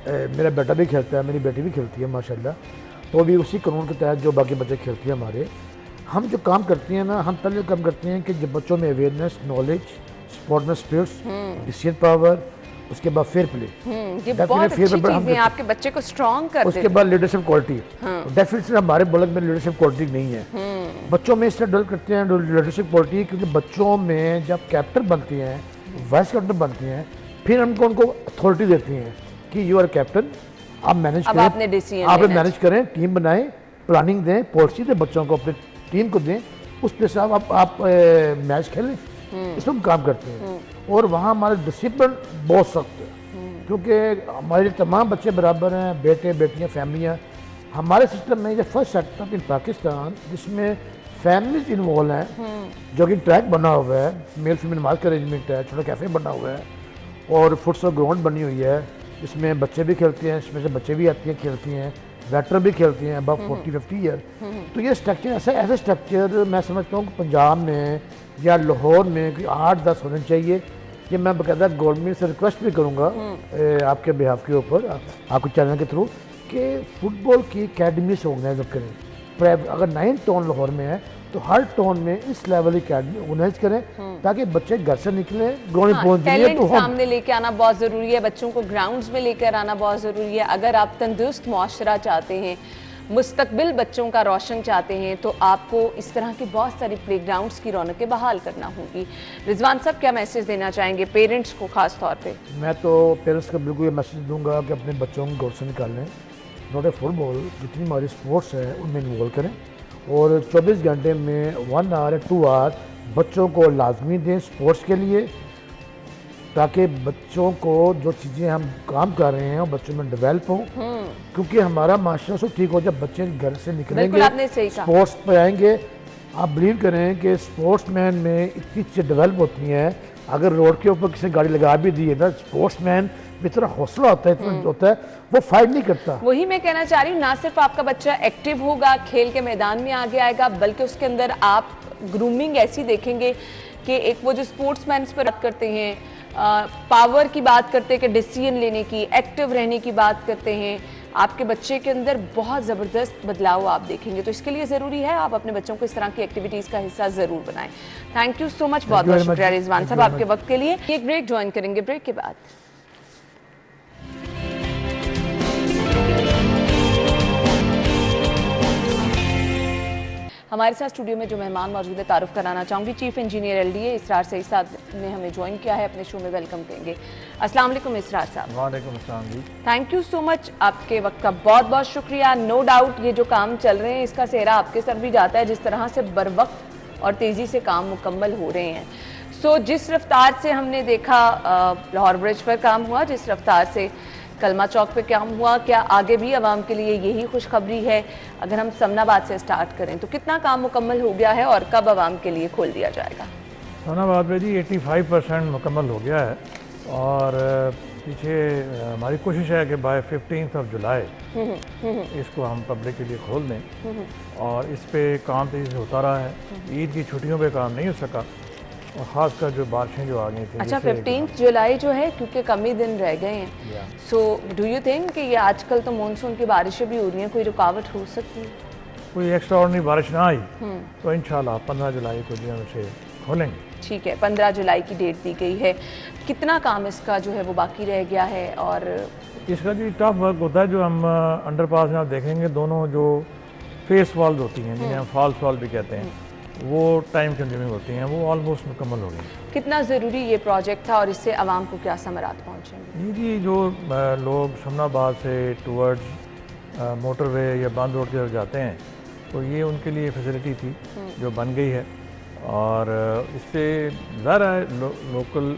मेरा बेटा भी खेलता है, मेरी बेटी भी खेलती है माशाल्लाह। तो भी उसी कानून के तहत जो बाकी बच्चे खेलते हैं हमारे, हम जो काम करते हैं ना, हम पहले काम करते हैं कि जब बच्चों में अवेयरनेस, नॉलेज, स्पोर्ट में स्पिरिट्स, डिसीजन पावर, उसके बाद फेयर प्ले,
ये बहुत अच्छी चीज़ें आपके बच्चे को स्ट्रॉन्ग कर देती हैं।
उसके बाद लीडरशिप क्वालिटी। डेफिनेटली हमारे मुल्क में लीडरशिप क्वालिटी नहीं है। बच्चों में इसलिए डेवलप करते हैं लीडरशिप क्वालिटी, क्योंकि बच्चों में जब कैप्टन बनती हैं, वाइस कैप्टन बनती हैं, फिर हमको उनको अथॉरिटी देती हैं कि यू आर कैप्टन, आप मैनेज करें, आप मैनेज करें, टीम बनाएं, प्लानिंग दें, पॉलिसी दें, बच्चों को अपनी टीम को दें, उस पे से आप मैच खेलें। इसमें हम काम करते हैं। और वहाँ हमारा डिसिप्लिन बहुत सख्त है, क्योंकि हमारे तमाम बच्चे बराबर हैं, बेटे बेटियाँ, फैमिलियाँ। हमारे सिस्टम में ये फर्स्ट सेटअप इन पाकिस्तान जिसमें फैमिलीज इन्वॉल्व हैं, जो कि ट्रैक बना हुआ है, मेल फीमेल मार्क का अरेंजमेंट है, छोटा कैफ़े बना हुआ है और फुटसॉल ग्राउंड बनी हुई है, इसमें बच्चे भी खेलते हैं, इसमें से बच्चे भी आती हैं खेलती हैं, वेटरन भी खेलती हैं अबव 40-50 ईयर। तो ये स्ट्रक्चर ऐसा स्ट्रक्चर मैं समझता हूँ कि पंजाब में या लाहौर में 8-10 होने चाहिए। ये मैं बाकायदा गवर्नमेंट से रिक्वेस्ट भी करूँगा आपके बिहाफ के ऊपर, आपके चैनल के थ्रू, कि फुटबॉल की अकेडमी से ऑर्गेनाइज करें। अगर 9 टाउन लाहौर में है तो हर टाउन में इस लेवल की अकेडमी ऑर्गेनाइज करें ताकि बच्चे घर से निकले ग्राउंड में पहुंच जाए। तो
सामने लेके आना बहुत ज़रूरी है, बच्चों को ग्राउंड्स में लेकर आना बहुत ज़रूरी है। अगर आप तंदुरुस्त मुआशरा चाहते हैं, मुस्तकबिल बच्चों का रोशन चाहते हैं, तो आपको इस तरह की बहुत सारी प्लेग्राउंड्स की रौनकें बहाल करना होगी। रिजवान साहब क्या मैसेज देना चाहेंगे पेरेंट्स को ख़ास तौर पे?
मैं तो पेरेंट्स को बिल्कुल ये मैसेज दूंगा कि अपने बच्चों को घर से निकालें, नॉट ए फुटबॉल, जितनी हमारी स्पोर्ट्स है उनमें इन्वॉल्व करें और 24 घंटे में 1 आवर 2 आवर बच्चों को लाजमी दें स्पोर्ट्स के लिए, ताकि बच्चों को जो चीज़ें हम काम कर रहे हैं बच्चों में डेवलप हों, क्योंकि हमारा माशरा सब ठीक हो जब बच्चे घर से निकलेंगे स्पोर्ट्स पे आएंगे। आप बिलीव करें कि स्पोर्ट्समैन में इतनी चीज़ें डेवलप होती हैं, अगर रोड के ऊपर किसी गाड़ी लगा भी दी है ना, स्पोर्ट्समैन इतना हौसला होता है, इतना होता है, वो फाइट नहीं करता।
वही मैं कहना चाह रही हूँ, ना सिर्फ आपका बच्चा एक्टिव होगा, खेल के मैदान में आगे आएगा, बल्कि उसके अंदर आप ग्रूमिंग ऐसी देखेंगे कि एक वो जो स्पोर्ट्समैन पर बात करते हैं, पावर की बात करते हैं कि डिसीजन लेने की, एक्टिव रहने की बात करते हैं, आपके बच्चे के अंदर बहुत ज़बरदस्त बदलाव आप देखेंगे। तो इसके लिए ज़रूरी है आप अपने बच्चों को इस तरह की एक्टिविटीज़ का हिस्सा ज़रूर बनाएं। थैंक यू सो मच, बहुत बहुत शुक्रिया रिजवान साहब आपके वक्त के लिए। एक ब्रेक ज्वाइन करेंगे, ब्रेक के बाद हमारे साथ स्टूडियो में जो मेहमान मौजूद है तारुफ कराना चाहूँगी, चीफ इंजीनियर एलडीए इसरार सईद साहब ने हमें ज्वाइन किया है, अपने शो में वेलकम करेंगे। अस्सलाम वालेकुम इसरार साहब।
वालेकुम अस्सलाम जी।
थैंक यू सो मच, आपके वक्त का बहुत बहुत शुक्रिया। नो डाउट ये जो काम चल रहे हैं इसका सेहरा आपके सर भी जाता है, जिस तरह से बर वक्त और तेज़ी से काम मुकम्मल हो रहे हैं। सो जिस रफ्तार से हमने देखा लाहौर ब्रिज पर काम हुआ, जिस रफ्तार से कलमा चौक पे काम हुआ, क्या आगे भी आवाम के लिए यही खुशखबरी है? अगर हम समनाबाद से स्टार्ट करें तो कितना काम मुकम्मल हो गया है और कब आवाम के लिए खोल दिया जाएगा?
समनाबाद में जी 85% मुकम्मल हो गया है और पीछे हमारी कोशिश है कि बाय 15 जुलाई इसको हम पब्लिक के लिए खोल दें और इस पे काम तेज़ी से होता रहा है। ईद की छुट्टियों पे काम नहीं हो सका और ख़ासकर जो बारिशें जो आ गई थी।
अच्छा, 15 जुलाई जो है क्योंकि कम ही दिन रह गए हैं, सो डू यू थिंक कि ये आजकल तो मानसून की बारिशें भी हो रही हैं, कोई रुकावट हो सकती है?
कोई एक्स्ट्राऑर्डिनरी बारिश ना आई तो इंशाल्लाह 15 जुलाई को जो उसे खोलेंगे।
ठीक है, 15 जुलाई की डेट दी गई है। कितना काम इसका जो है वो बाकी रह गया है? और
इसका जी टफ वर्क होता है, जो हम अंडरपास में आप देखेंगे दोनों जो फेस वॉल्स होती हैं जिन्हें हम फॉल्स वॉल भी कहते हैं, वो टाइम कंज्यूमिंग होती हैं, वो ऑलमोस्ट मुकम्मल हो गई।
कितना ज़रूरी ये प्रोजेक्ट था और इससे आवाम को क्या समरात पहुँचेंगे?
जी जो लोग समनाबाद से टूवर्ड्स मोटरवे या बांध रोड की तरफ जाते हैं तो ये उनके लिए फैसिलिटी थी जो बन गई है और इससे ज़्यादा लोकल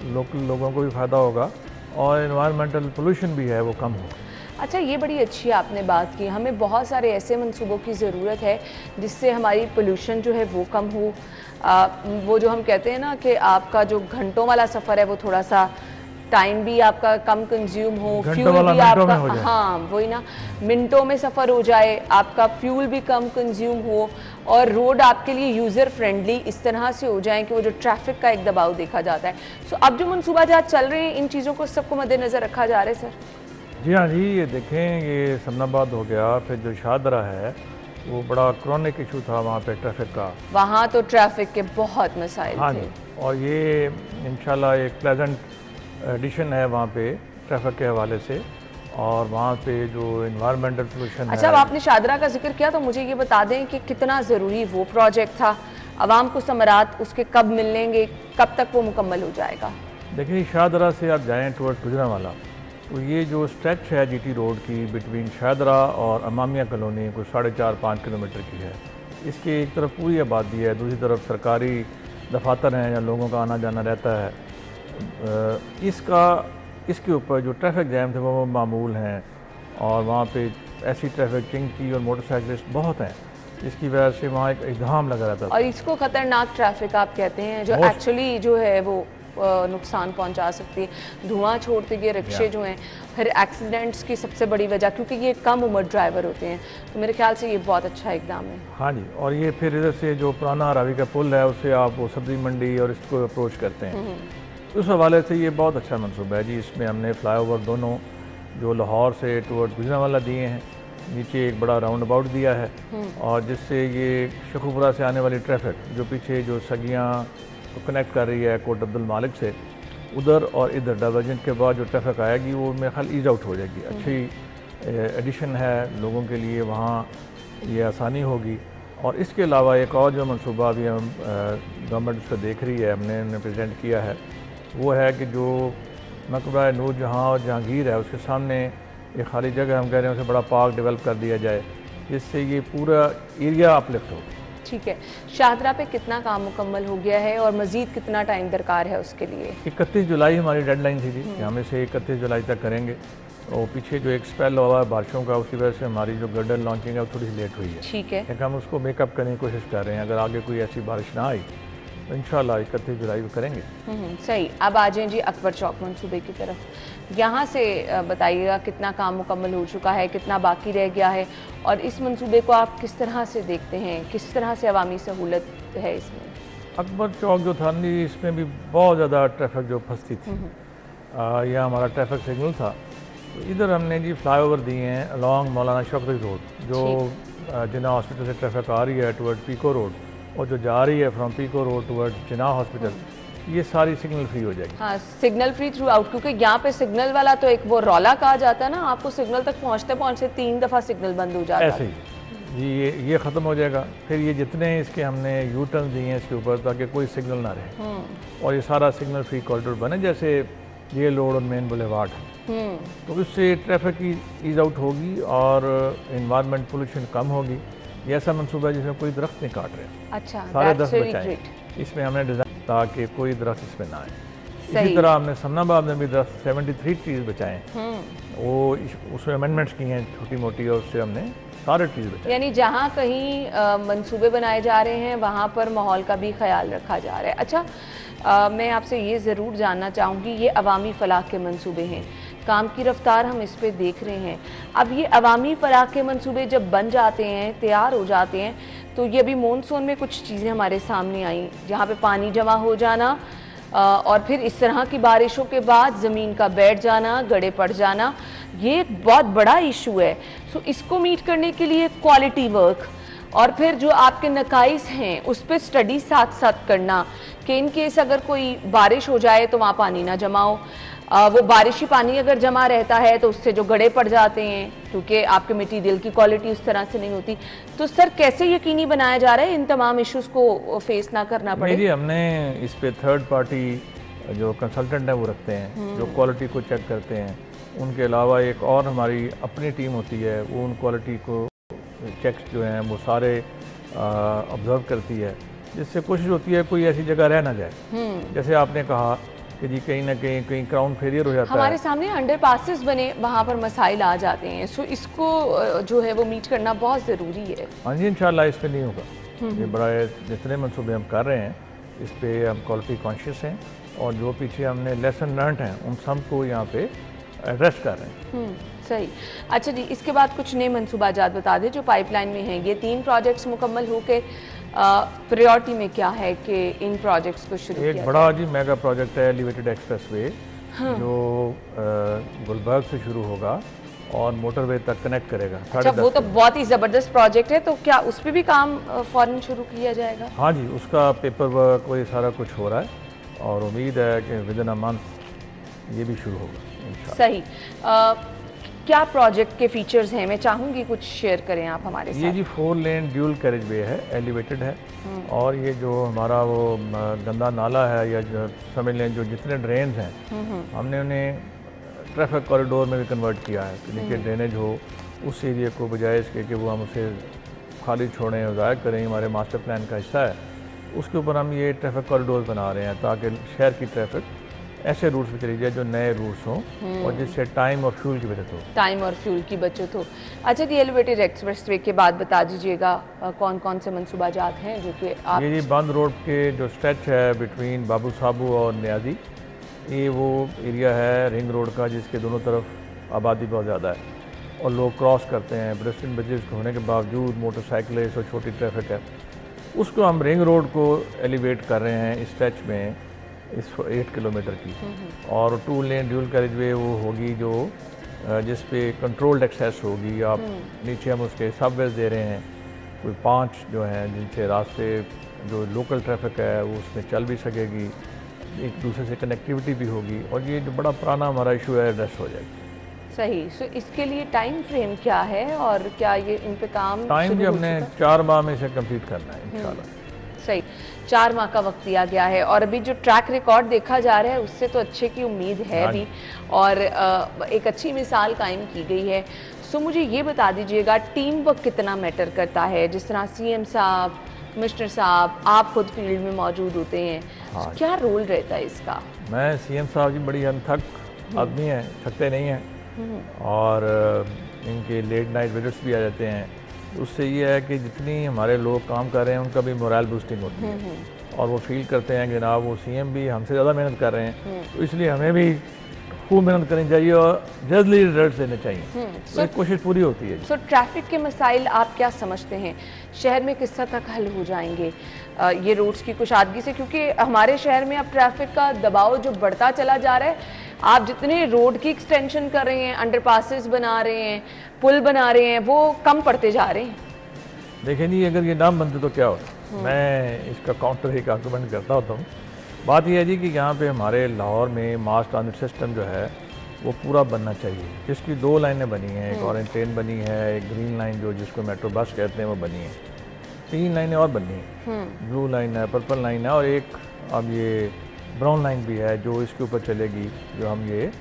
लोगों को भी फ़ायदा होगा और एनवायरमेंटल पोल्यूशन भी है वो कम होगा।
अच्छा, ये बड़ी अच्छी आपने बात की। हमें बहुत सारे ऐसे मंसूबों की ज़रूरत है जिससे हमारी पोल्यूशन जो है वो कम हो। वो जो हम कहते हैं ना कि आपका जो घंटों वाला सफ़र है वो थोड़ा सा टाइम भी आपका कम कंज्यूम हो, फ्यूल भी आपका, हाँ वही ना, मिनटों में सफ़र हो जाए, आपका फ्यूल भी कम कंज्यूम हो और रोड आपके लिए यूज़र फ्रेंडली इस तरह से हो जाए कि वो जो ट्रैफिक का एक दबाव देखा जाता है। सो अब जो मनसूबा जहाँ चल रहे हैं इन चीज़ों को सबको मद्देनज़र रखा जा रहा है सर?
जी हाँ जी, ये देखें ये समनाबाद हो गया, फिर जो शाहदरा है वो बड़ा क्रॉनिक इशू था वहाँ पे ट्रैफिक का, वहाँ
तो ट्रैफिक के बहुत मसाइल
हाँ
थे।
और ये इंशाल्लाह एक प्लेजेंट एडिशन है वहाँ पे ट्रैफिक के हवाले से और वहाँ पे जो इन्वायरमेंटल पोल्यूशन है।
अच्छा, अब आपने शाहदरा का जिक्र किया तो मुझे ये बता दें कि कितना ज़रूरी वो प्रोजेक्ट था, आवाम को समरात उसके कब मिलेंगे, कब तक वो मुकम्मल हो जाएगा?
देखिए शाहदरा से आप जाएँ टुवर्ड्स गुजरांवाला तो ये जो स्ट्रेच है जीटी रोड की बिटवीन शाहदरा और अमामिया कॉलोनी कुछ 4.5-5 किलोमीटर की है। इसकी एक तरफ पूरी आबादी है, दूसरी तरफ सरकारी दफातर हैं या लोगों का आना जाना रहता है। इसके ऊपर जो ट्रैफिक जैम थे वो मामूल हैं और वहाँ पे ऐसी ट्रैफिक चिंकी और मोटरसाइकिलिस्ट बहुत हैं, इसकी वजह से वहाँ एक इज़्दिहाम लगा रहता था।
और इसको खतरनाक ट्रैफिक आप कहते हैं, जो एक्चुअली जो है वो नुकसान पहुंचा सकती है। धुआं छोड़ते ये रिक्शे जो हैं, फिर एक्सीडेंट्स की सबसे बड़ी वजह, क्योंकि ये कम उम्र ड्राइवर होते हैं, तो मेरे ख्याल से ये बहुत अच्छा इकदाम है।
हाँ जी, और ये फिर इधर से जो पुराना रावी का पुल है उससे आप वो सब्जी मंडी और इसको अप्रोच करते हैं, उस हवाले से ये बहुत अच्छा मनसूबा है जी। इसमें हमने फ्लाईओवर दोनों जो लाहौर से टूवर्ड गुजरांवाला दिए हैं, नीचे एक बड़ा राउंड अबाउट दिया है, और जिससे ये शकुपुरा से आने वाली ट्रैफिक जो पीछे जो सगियाँ को कनेक्ट कर रही है कोट अब्दुल मालिक से, उधर और इधर डाइवर्जन के बाद जो ट्रैफिक आएगी वो मेरे ख्याल ईज आउट हो जाएगी। अच्छी एडिशन है लोगों के लिए, वहाँ ये आसानी होगी। और इसके अलावा एक और जो मनसूबा अभी हम गवर्नमेंट उसको देख रही है, हमने प्रेजेंट किया है, वो है कि जो मकबरा नूरजहाँ और जहांगीर है उसके सामने एक खाली जगह हम कह रहे हैं उसे बड़ा पार्क डेवलप कर दिया जाए, जिससे ये पूरा एरिया अपलिफ्ट हो।
ठीक है, शाहदरा पे कितना काम मुकम्मल हो गया है और मज़ीद कितना टाइम दरकार है उसके लिए?
31 जुलाई हमारी डेडलाइन थी जी कि हम इसे 31 जुलाई तक करेंगे, और पीछे जो एक स्पेल हुआ है बारिशों का, उसकी वजह से हमारी जो गर्डर लॉन्चिंग है वो थोड़ी सी लेट हुई है।
ठीक है,
लेकिन हम उसको मेकअप करने की कोशिश कर रहे हैं। अगर आगे कोई ऐसी बारिश ना आई तो इंशाल्लाह 31 जुलाई को करेंगे।
सही। अब आ जाएं जी अकबर चौक मंसूबे की तरफ। यहाँ से बताइएगा कितना काम मुकम्मल हो चुका है, कितना बाकी रह गया है, और इस मंसूबे को आप किस तरह से देखते हैं, किस तरह से अवामी सहूलत है इसमें?
अकबर चौक जो था नहीं, इसमें भी बहुत ज़्यादा ट्रैफिक जो फंसती थी। यह हमारा ट्रैफिक सिग्नल था, तो इधर हमने जी फ्लाईओवर दिए हैं अलॉन्ग मौलाना शौकत रोड, जो जिना हॉस्पिटल से ट्रैफिक आ रही है टुवर्ड पीको रोड, और जो जा रही है from Peco road toward Jinnah hospital, ये सारी सिग्नल फ्री हो जाएगी।
हाँ, सिग्नल फ्री थ्रू आउट, क्योंकि यहाँ पे सिग्नल वाला तो एक वो रौला कहा जाता है ना, आपको सिग्नल तक पहुँचते पहुँचते 3 दफ़ा सिग्नल बंद हो जाता है।
ऐसे ही जी ये ख़त्म हो जाएगा। फिर ये जितने इसके हमने यू टर्न दिए हैं इसके ऊपर, ताकि कोई सिग्नल ना रहे, और ये सारा सिग्नल फ्री कॉरिडोर बने, जैसे ये रोड और मेन बुलेवार्ड है, तो इससे ट्रैफिक की ईज आउट होगी और इन्वायरमेंट पोल्यूशन कम होगी। ये ऐसा मनसूबा है जिसमें कोई दरख्त नहीं काट रहे।
अच्छा,
सारे दरख्त बचाएं, इसमें हमने डिज़ाइन ताकि कोई दरख्त इसमें ना आए। इसी तरह हमने सन्नाबाद में भी दरख्त 73 ट्रीज बचाए, वो उसमें अमेंडमेंट्स की हैं छोटी मोटी, और उससे हमने सारे ट्रीज बचाए।
यानी जहाँ कहीं मंसूबे बनाए जा रहे हैं वहाँ पर माहौल का भी ख्याल रखा जा रहा है। अच्छा, मैं आपसे ये ज़रूर जानना चाहूँगी, ये अवामी फलाह के मंसूबे हैं, काम की रफ्तार हम इस पे देख रहे हैं। अब ये अवामी फलाह के मंसूबे जब बन जाते हैं, तैयार हो जाते हैं, तो ये अभी मानसून में कुछ चीज़ें हमारे सामने आई, जहाँ पे पानी जमा हो जाना, और फिर इस तरह की बारिशों के बाद ज़मीन का बैठ जाना, गड्ढे पड़ जाना, ये एक बहुत बड़ा इशू है। सो इसको मीट करने के लिए क्वालिटी वर्क, और फिर जो आपके नकाइस हैं उस पर स्टडी साथ साथ करना कि इन केस अगर कोई बारिश हो जाए तो वहाँ पानी ना जमा हो, वो बारिशी पानी अगर जमा रहता है तो उससे जो गड्ढे पड़ जाते हैं, क्योंकि आपके मटेरियल की क्वालिटी उस तरह से नहीं होती। तो सर, कैसे यकीनी बनाया जा रहा है इन तमाम इश्यूज़ को फेस ना करना पड़े?
जी, हमने इस पे थर्ड पार्टी जो कंसल्टेंट है वो रखते हैं, जो क्वालिटी को चेक करते हैं। उनके अलावा एक और हमारी अपनी टीम होती है, वो उन क्वालिटी को चेक्स जो हैं वो सारे ऑब्जर्व करती है, जिससे कोशिश होती है कोई ऐसी जगह रह ना जाए। जैसे आपने कहा कि जी कहीं ना कहीं क्राउन फेलियर हो जाता है,
हमारे सामने अंडर पासिस बने, वहाँ पर मसाइल आ जाते हैं। सो इसको जो है वो मीट करना बहुत ज़रूरी है।
हाँ जी, इंशाल्लाह इस पर नहीं होगा। ये बड़ा जितने मनसूबे हम कर रहे हैं इस पर हम क्वालिटी कॉन्शियस हैं, और जो पीछे हमने लेसन लर्न हैं उन सब को यहाँ पे एड्रेस कर रहे हैं।
सही। अच्छा जी, इसके बाद कुछ नए मनसूबाजात बता दें जो पाइपलाइन में हैं। ये 3 प्रोजेक्ट्स मुकम्मल होकर प्रायोरिटी में क्या है कि इन प्रोजेक्ट्स को शुरू
एक बड़ा जी मेगा प्रोजेक्ट है एलिवेटेड एक्सप्रेसवे, जो गुलबर्ग से शुरू होगा और मोटरवे तक कनेक्ट करेगा।
अच्छा, वो तो बहुत ही ज़बरदस्त प्रोजेक्ट है, तो क्या उस पर भी काम फ़ौरन शुरू किया जाएगा?
हाँ जी, उसका पेपर वर्क वो ये सारा कुछ हो रहा है, और उम्मीद है कि विद इन अ मंथ ये भी शुरू होगा इंशाल्लाह।
सही। क्या प्रोजेक्ट के फीचर्स हैं, मैं चाहूँगी कुछ शेयर करें आप हमारे साथ।
ये जी 4 लेन ड्यूल कैरेज वे है, एलिवेटेड है, और ये जो हमारा वो गंदा नाला है, या जो समझ लें जो जितने ड्रेन्स हैं हमने उन्हें ट्रैफिक कॉरिडोर में भी कन्वर्ट किया है, कि ड्रेनेज हो उस एरिया को, बजाय इसके कि वो हम उसे खाली छोड़ें और ज़ाया करें। हमारे मास्टर प्लान का हिस्सा है, उसके ऊपर हम ये ट्रैफिक कॉरिडोर बना रहे हैं ताकि शहर की ट्रैफिक ऐसे रूट्स पे चली जाए जो नए रूट्स हों और जिससे टाइम और फ्यूल की बचत हो।
टाइम और फ्यूल की बचत हो। अच्छा कि एलिवेटेड एक्सप्रेसवे के बाद बता दीजिएगा कौन कौन से मनसूबाजात हैं जो कि आप
ये बंद रोड के जो स्ट्रेच है बिटवीन बाबू साबू और न्याजी, ये वो एरिया है रिंग रोड का जिसके दोनों तरफ आबादी बहुत ज़्यादा है और लोग क्रॉस करते हैं। पेडेस्ट्रियन ब्रिजेस होने के बावजूद मोटरसाइकिलें और छोटी ट्रैफिक है, उसको हम रिंग रोड को एलिवेट कर रहे हैं इस स्ट्रेच में इस 8 किलोमीटर की, और 2 लेन ड्यूल कैरेजवे वो होगी जो जिस पे कंट्रोल्ड एक्सेस होगी। आप नीचे हम उसके सबवेज दे रहे हैं, कोई 5 जो हैं जिनसे रास्ते जो लोकल ट्रैफिक है वो उसमें चल भी सकेगी, एक दूसरे से कनेक्टिविटी भी होगी और ये जो बड़ा पुराना हमारा इशू है एड्रेस हो जाएगी।
सही। सो इसके लिए टाइम फ्रेम क्या है और क्या ये इन पे काम
टाइम भी हमने 4 माह में इसे कंप्लीट करना है इंशाल्लाह।
सही, 4 माह का वक्त दिया गया है और अभी जो ट्रैक रिकॉर्ड देखा जा रहा है उससे तो अच्छे की उम्मीद है भी और एक अच्छी मिसाल कायम की गई है। सो मुझे ये बता दीजिएगा टीम वर्क कितना मैटर करता है, जिस तरह सीएम साहब, कमिश्नर साहब, आप खुद फील्ड में मौजूद होते हैं, क्या रोल रहता है इसका?
मैं सीएम साहब जी बड़ी अनथक आदमी हैं, थकते नहीं हैं और इनके लेट नाइट विजिट्स भी आ जाते हैं। उससे ये है कि जितनी हमारे लोग काम कर रहे हैं उनका भी मोरल बूस्टिंग होती है और वो फील करते हैं कि जनाब वो सीएम भी हमसे ज़्यादा मेहनत कर रहे हैं, तो इसलिए हमें भी खूब मेहनत करनी चाहिए और जल्दी रिजल्ट देने चाहिए। तो एक कोशिश पूरी होती है।
सो ट्रैफिक के मसाइल आप क्या समझते हैं शहर में किस हद तक हल हो जाएंगे ये रोड्स की कुशादगी से? क्योंकि हमारे शहर में अब ट्रैफिक का दबाव जो बढ़ता चला जा रहा है, आप जितने रोड की एक्सटेंशन कर रहे हैं, अंडरपासेस बना रहे हैं, पुल बना रहे हैं, वो कम पड़ते जा रहे हैं।
देखें जी, अगर ये नाम बनते तो क्या हो, मैं इसका काउंटर एक आर्गूमेंट करता होता हूँ। बात यह है जी कि यहाँ पे हमारे लाहौर में मास ट्रांजिट सिस्टम जो है वो पूरा बनना चाहिए, जिसकी 2 लाइनें बनी हैं, एक ऑरेंज ट्रेन बनी है, एक ग्रीन लाइन जो जिसको मेट्रो बस कहते हैं वो बनी है, 3 लाइनें और बनी हैं, ब्लू लाइन है, पर्पल लाइन है और एक अब ये ब्राउन लाइन भी है जो इसके ऊपर चलेगी, जो हम ये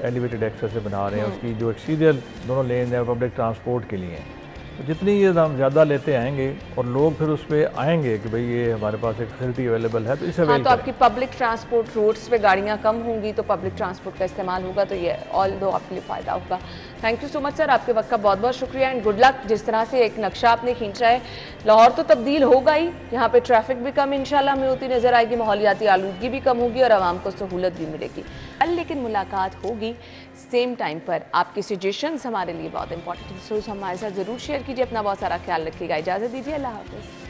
एलिवेटेड एक्सेस से बना रहे हैं। उसकी जो एक सीरियल दोनों लेन है पब्लिक ट्रांसपोर्ट के लिए हैं। तो जितनी ये हम ज़्यादा लेते आएंगे और लोग फिर उस पर आएंगे कि भाई ये हमारे पास एक फैसिलिटी अवेलेबल है, तो इसे
तो आपकी पब्लिक ट्रांसपोर्ट रोड्स पे गाड़ियाँ कम होंगी तो पब्लिक ट्रांसपोर्ट का इस्तेमाल होगा, तो ये ऑल दो आपके लिए फ़ायदा होगा। Thank you so much sir, आपके वक्त का बहुत बहुत शुक्रिया एंड गुड लक। जिस तरह से एक नक्शा आपने खींचा है, लाहौर तो तब्दील होगा ही, यहाँ पे ट्रैफिक भी कम इंशाल्लाह में होती नजर आएगी, माहौलियाती आलूदगी भी कम होगी और आवाम को सहूलत भी मिलेगी। कल लेकिन मुलाकात होगी सेम टाइम पर। आपके सजेशंस हमारे लिए बहुत इंपॉर्टेंट है, हमारे साथ ज़रूर शेयर कीजिए। अपना बहुत सारा ख्याल रखिएगा। इजाज़त दीजिए, अल्लाह हाफ़िज़।